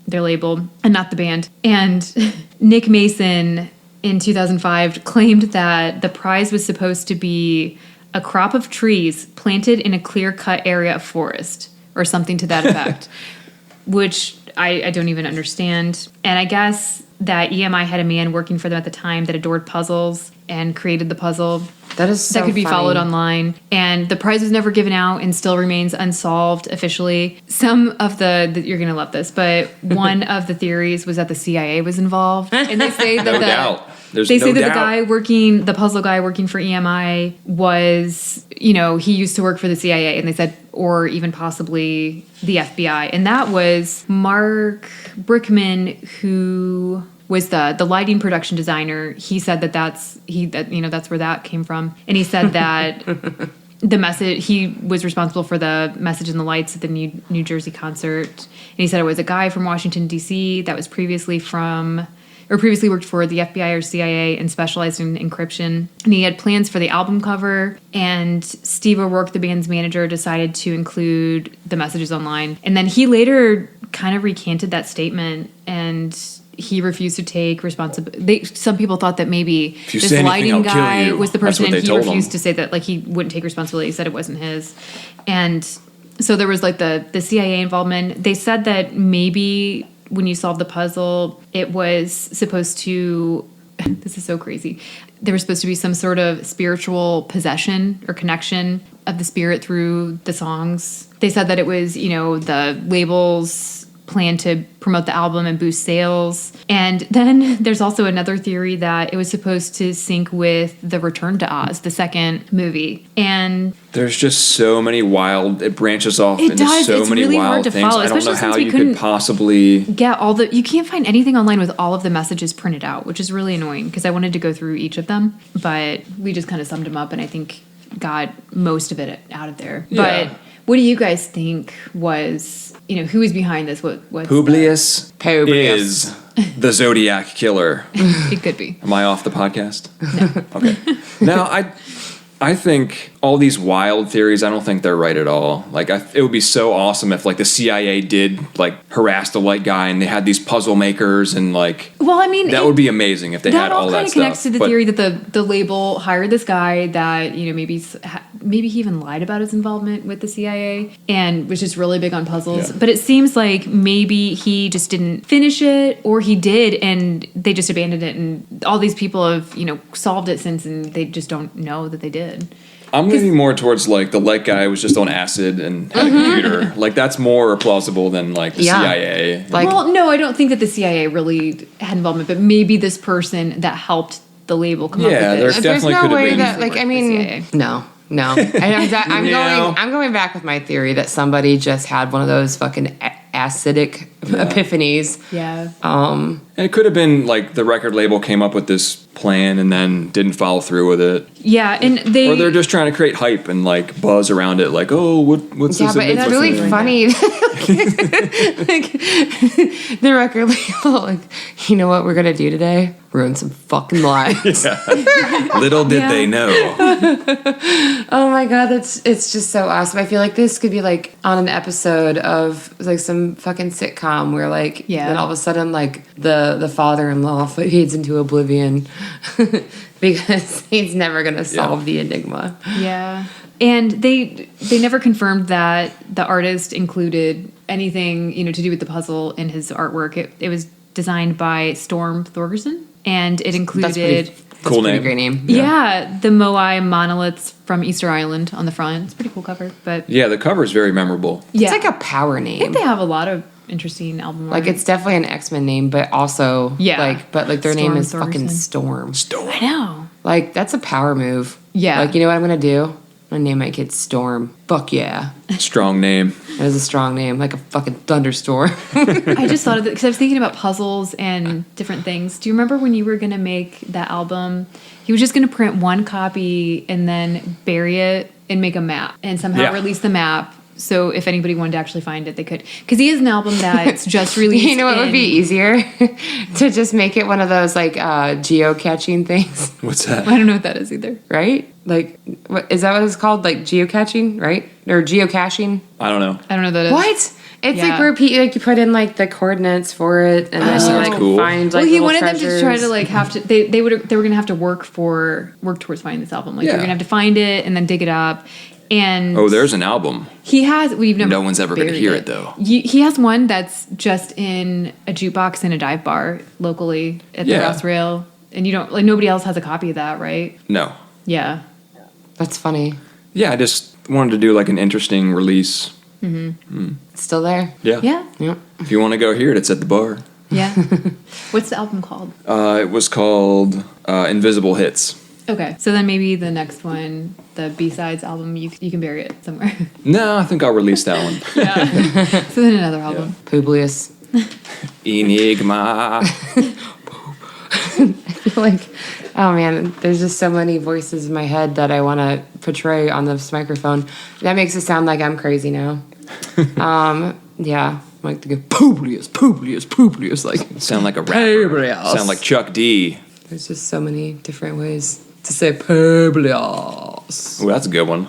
their label, and not the band. And Nick Mason in 2005 claimed that the prize was supposed to be a crop of trees planted in a clear-cut area of forest or something to that effect, which I don't even understand. And I guess that EMI had a man working for them at the time that adored puzzles and created the puzzle. That is so that could be funny. followed online. And the prize was never given out and still remains unsolved officially. Some of you're going to love this, but one of the theories was that the CIA was involved. And they say that No doubt. There's they no say that doubt. the puzzle guy working for EMI was, he used to work for the CIA, and they said, or even possibly the FBI. And that was Mark Brickman, who was the lighting production designer. He said that's where that came from. And he said that he was responsible for the message and the lights at the New Jersey concert. And he said it was a guy from Washington, D.C. that was previously worked for the FBI or CIA and specialized in encryption. And he had plans for the album cover, and Steve O'Rourke, the band's manager, decided to include the messages online. And then he later kind of recanted that statement, and he refused to take responsibility. Some people thought that maybe you this say anything, lighting I'll kill guy you. was the That's person, what and they he told refused him. to say that, he wouldn't take responsibility. He said it wasn't his. And so there was the CIA involvement. They said that maybe when you solve the puzzle, it was supposed to, this is so crazy, there was supposed to be some sort of spiritual possession or connection of the spirit through the songs. They said that it was, the label's plan to promote the album and boost sales. And then there's also another theory that it was supposed to sync with The Return to Oz, the second movie. And there's just so many wild, it branches off into so many really hard wild to things. follow, I don't know especially how since we you could couldn't possibly get you can't find anything online with all of the messages printed out, which is really annoying because I wanted to go through each of them, but we just kind of summed them up and I think got most of it out of there. Yeah. But what do you guys think was, who was behind this? What's Publius Publius. is the Zodiac killer. it could be. Am I off the podcast? No. Okay. Now, I think all these wild theories, I don't think they're right at all. Like, it would be so awesome if, like, the CIA did, like, harass the white guy and they had these puzzle makers and, like... Well, I mean... That would be amazing if they had all that stuff. That all kind of connects to the theory that the label hired this guy that, maybe he even lied about his involvement with the CIA and was just really big on puzzles. Yeah. But it seems like maybe he just didn't finish it, or he did and they just abandoned it, and all these people have, solved it since, and they just don't know that they did. I'm leaning more towards, like, the light guy was just on acid and had a computer. Like, that's more plausible than, like, the CIA. Like, Well, no, I don't think that the CIA really had involvement, but maybe this person that helped the label come up with Yeah, it. there's definitely no could have way been. that, like, I mean, no. I'm going back with my theory that somebody just had one of those fucking acidic epiphanies. Yeah. And it could have been, like, the record label came up with this plan and then didn't follow through with it. Yeah, and Or they're just trying to create hype and, like, buzz around it. Like, oh, what's Yeah, this? but it's really funny. Like, the record label, like, you know what we're going to do today? Ruin some fucking lives. Little did they know. Oh my god, it's just so awesome. I feel like this could be like on an episode of like some fucking sitcom where like then all of a sudden like the father-in-law fades into oblivion because he's never gonna solve the enigma. Yeah. And they never confirmed that the artist included anything, to do with the puzzle in his artwork. It was designed by Storm Thorgerson, and it included That's Cool pretty name. great name. yeah, the Moai monoliths from Easter Island on the front. It's a pretty cool cover, but Yeah, the cover is very memorable. yeah. It's like a power I think name. they have a lot of interesting album art. Like it's definitely an X-Men name, but also but their name Storm is fucking Thorgerson. Storm. I know. Like that's a power move. Yeah. Like you know what I'm gonna do? I'm gonna name my kid Storm. Fuck yeah. Strong name. That is a strong name, like a fucking thunderstorm. I just thought of it because I was thinking about puzzles and different things. Do you remember when you were going to make that album? He was just going to print one copy and then bury it and make a map and somehow release the map. So if anybody wanted to actually find it, they could. Because he has an album that's just released. You know what would be easier? To just make it one of those like geocaching things, What's that? I don't know what that is either. right? Like, what is that what it's called? Like geocaching, right? Or geocaching? I don't know. I don't know what that is. What? It's Yeah. like where you put in like the coordinates for it, and then you sounds like cool. find like Well, he little wanted them to try treasures. to like have to. They were going to have to work towards finding this album. Like they're Yeah. going to have to find it and then dig it up. And Oh, there's an album. he has. We've never. No one's ever gonna buried hear it, though. He has one that's just in a jukebox in a dive bar locally at the Yeah. Rouse Rail, and you don't like nobody else has a copy of that, right? No. Yeah. That's funny. Yeah, I just wanted to do like an interesting release. It's still there. Yeah. Yeah. Yep. If you want to go hear it, it's at the bar. Yeah. What's the album called? It was called Invisible Hits. Okay, so then maybe the next one, the B-sides album, you can bury it somewhere. No, I think I'll release that one. Yeah. So then another album. Publius. Enigma. I feel like, oh man, there's just so many voices in my head that I want to portray on this microphone. That makes it sound like I'm crazy now. Yeah, like the Publius, like Sound like a rapper. Publius. Sound like Chuck D. There's just so many different ways to say Publius. Oh, that's a good one.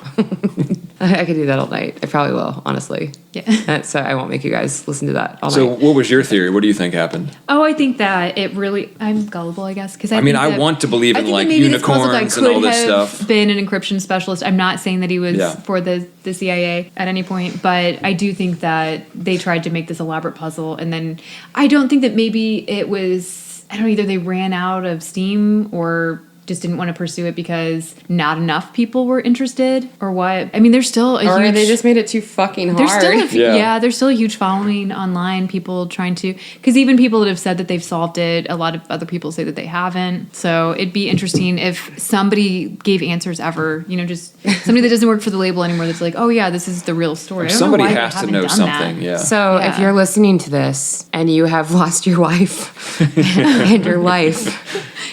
I could do that all night. I probably will, honestly. Yeah. So I won't make you guys listen to that all So, night. what was your theory? What do you think happened? Oh, I think that it really. I'm gullible, I guess, because I mean, I want to believe in like unicorns and all this stuff. Been an encryption specialist. I'm not saying that he was Yeah. for the CIA at any point, but I do think that they tried to make this elaborate puzzle, and then I don't think that maybe it was. I don't know, either they ran out of steam or just didn't want to pursue it because not enough people were interested, or what? I mean, there's still a Or huge... they just made it too fucking hard. There's still Yeah. there's still a huge following online. People trying to, because even people that have said that they've solved it, a lot of other people say that they haven't. So it'd be interesting if somebody gave answers ever. Just somebody that doesn't work for the label anymore. That's like, oh yeah, this is the real story. I don't know Somebody why they has to haven't know done something. that. Yeah. So Yeah. if you're listening to this and you have lost your wife and your life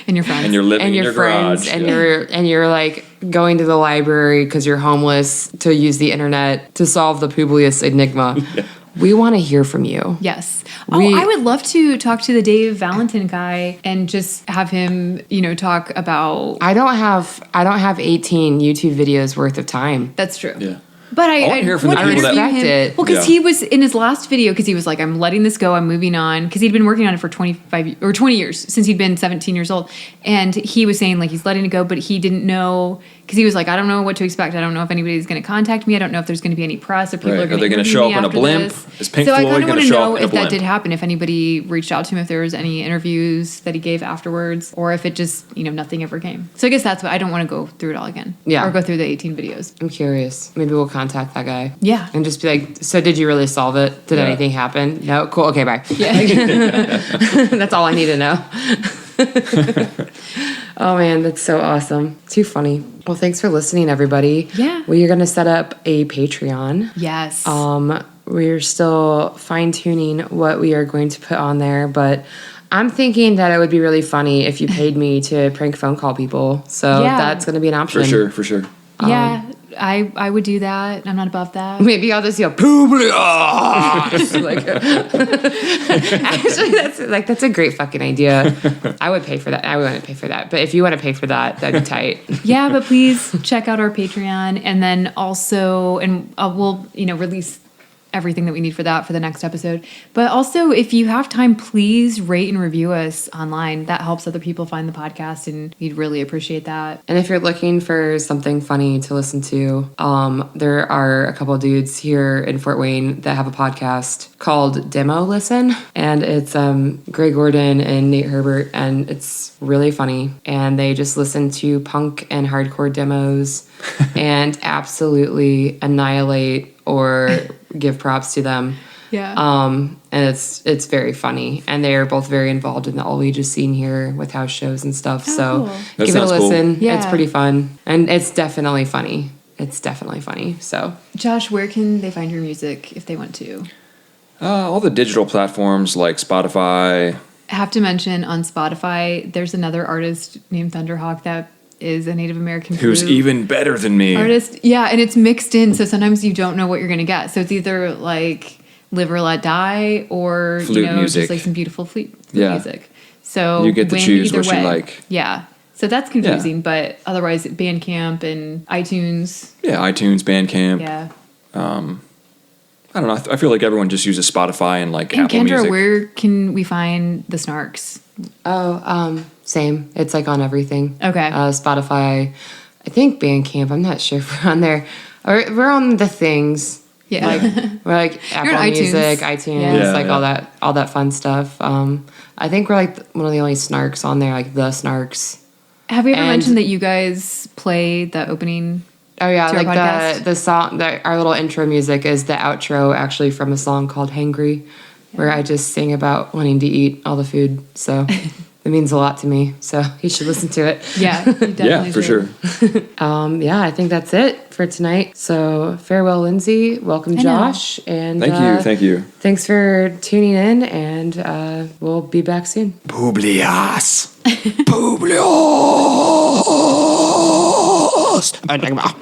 And your friends. And you're living and in your your friends garage. and you're like going to the library because you're homeless to use the internet to solve the Publius Enigma, we want to hear from you. Yes. We- I would love to talk to the Dave Valentin guy and just have him, talk about... I don't have 18 YouTube videos worth of time. That's true. Yeah. But I wanna hear from the would people that- interview respect him. it. Well, because Yeah. he was in his last video, because he was like, I'm letting this go, I'm moving on. Because he'd been working on it for 25 or 20 years, since he'd been 17 years old. And he was saying, like, he's letting it go, but he didn't know, because he was like, I don't know what to expect. I don't know if anybody's going to contact me. I don't know if there's going to be any press, if people Right. are Are going they to gonna show up in a blimp? Is Pink So I Floyd kind of gonna want to show know up in a if that blimp? did happen, if anybody reached out to him, if there was any interviews that he gave afterwards, or if it just, nothing ever came. So I guess that's what, I don't want to go through it all again. Yeah. Or go through the 18 videos. I'm curious. Maybe we'll contact that guy. Yeah. And just be like, so did you really solve it? Did Yeah. anything happen? No? Cool. Okay, bye. Yeah. That's all I need to know. Oh man, that's so awesome. Too funny. Well, thanks for listening, everybody. Yeah. We are going to set up a Patreon. Yes. We're still fine tuning what we are going to put on there, but I'm thinking that it would be really funny if you paid me to prank phone call people. So Yeah. that's going to be an option. For sure. Yeah, I would do that. I'm not above that. Maybe I'll just yell Publius. Like, actually, that's a great fucking idea. I would pay for that. I wouldn't pay for that, but if you want to pay for that, that'd be tight. Yeah, but please check out our Patreon, and then also, and we'll release everything that we need for that for the next episode. But also, if you have time, please rate and review us online. That helps other people find the podcast, and we'd really appreciate that. And if you're looking for something funny to listen to, there are a couple of dudes here in Fort Wayne that have a podcast called Demo Listen, and it's Greg Gordon and Nate Herbert, and it's really funny. And they just listen to punk and hardcore demos and absolutely annihilate or give props to them. Yeah. And it's very funny, and they are both very involved in the all ages scene here with house shows and stuff. So cool. That give it a sounds cool. listen. Yeah. It's pretty fun, and it's definitely funny. So Josh, where can they find your music if they want to? All the digital platforms like Spotify. I have to mention on Spotify, there's another artist named Thunderhawk that is a Native American Who's flute even better than me? artist. Yeah, and it's mixed in, so sometimes you don't know what you're gonna get. So it's either like Live or Let Die, or Flute music. just like some beautiful flute Yeah. music. So You get to win choose either what you way. like. Yeah. So that's confusing, but otherwise Bandcamp and iTunes. Yeah, iTunes, Bandcamp. Yeah. I don't know. I feel like everyone just uses Spotify and like And Apple Kendra, Music. where can we find the Snarks? same. It's like on everything. Okay. Spotify, I think Bandcamp. I'm not sure if we're on there. Or we're on the things. Yeah. Like we're like You're Apple on iTunes. Music, iTunes, Yeah. like Yeah. all that fun stuff. I think we're like one of the only Snarks on there, like the Snarks. Have we ever And- mentioned that you guys play the opening? Oh yeah, To our like podcast? the song, our little intro music is the outro actually from a song called "Hangry," where I just sing about wanting to eat all the food. So it means a lot to me. So you should listen to it. Yeah, you definitely Yeah, for do. sure. Yeah, I think that's it for tonight. So farewell, Lindsay. Welcome, I know. Josh. And Thank you. Thanks for tuning in, and we'll be back soon. Publius. Publius! Enigma.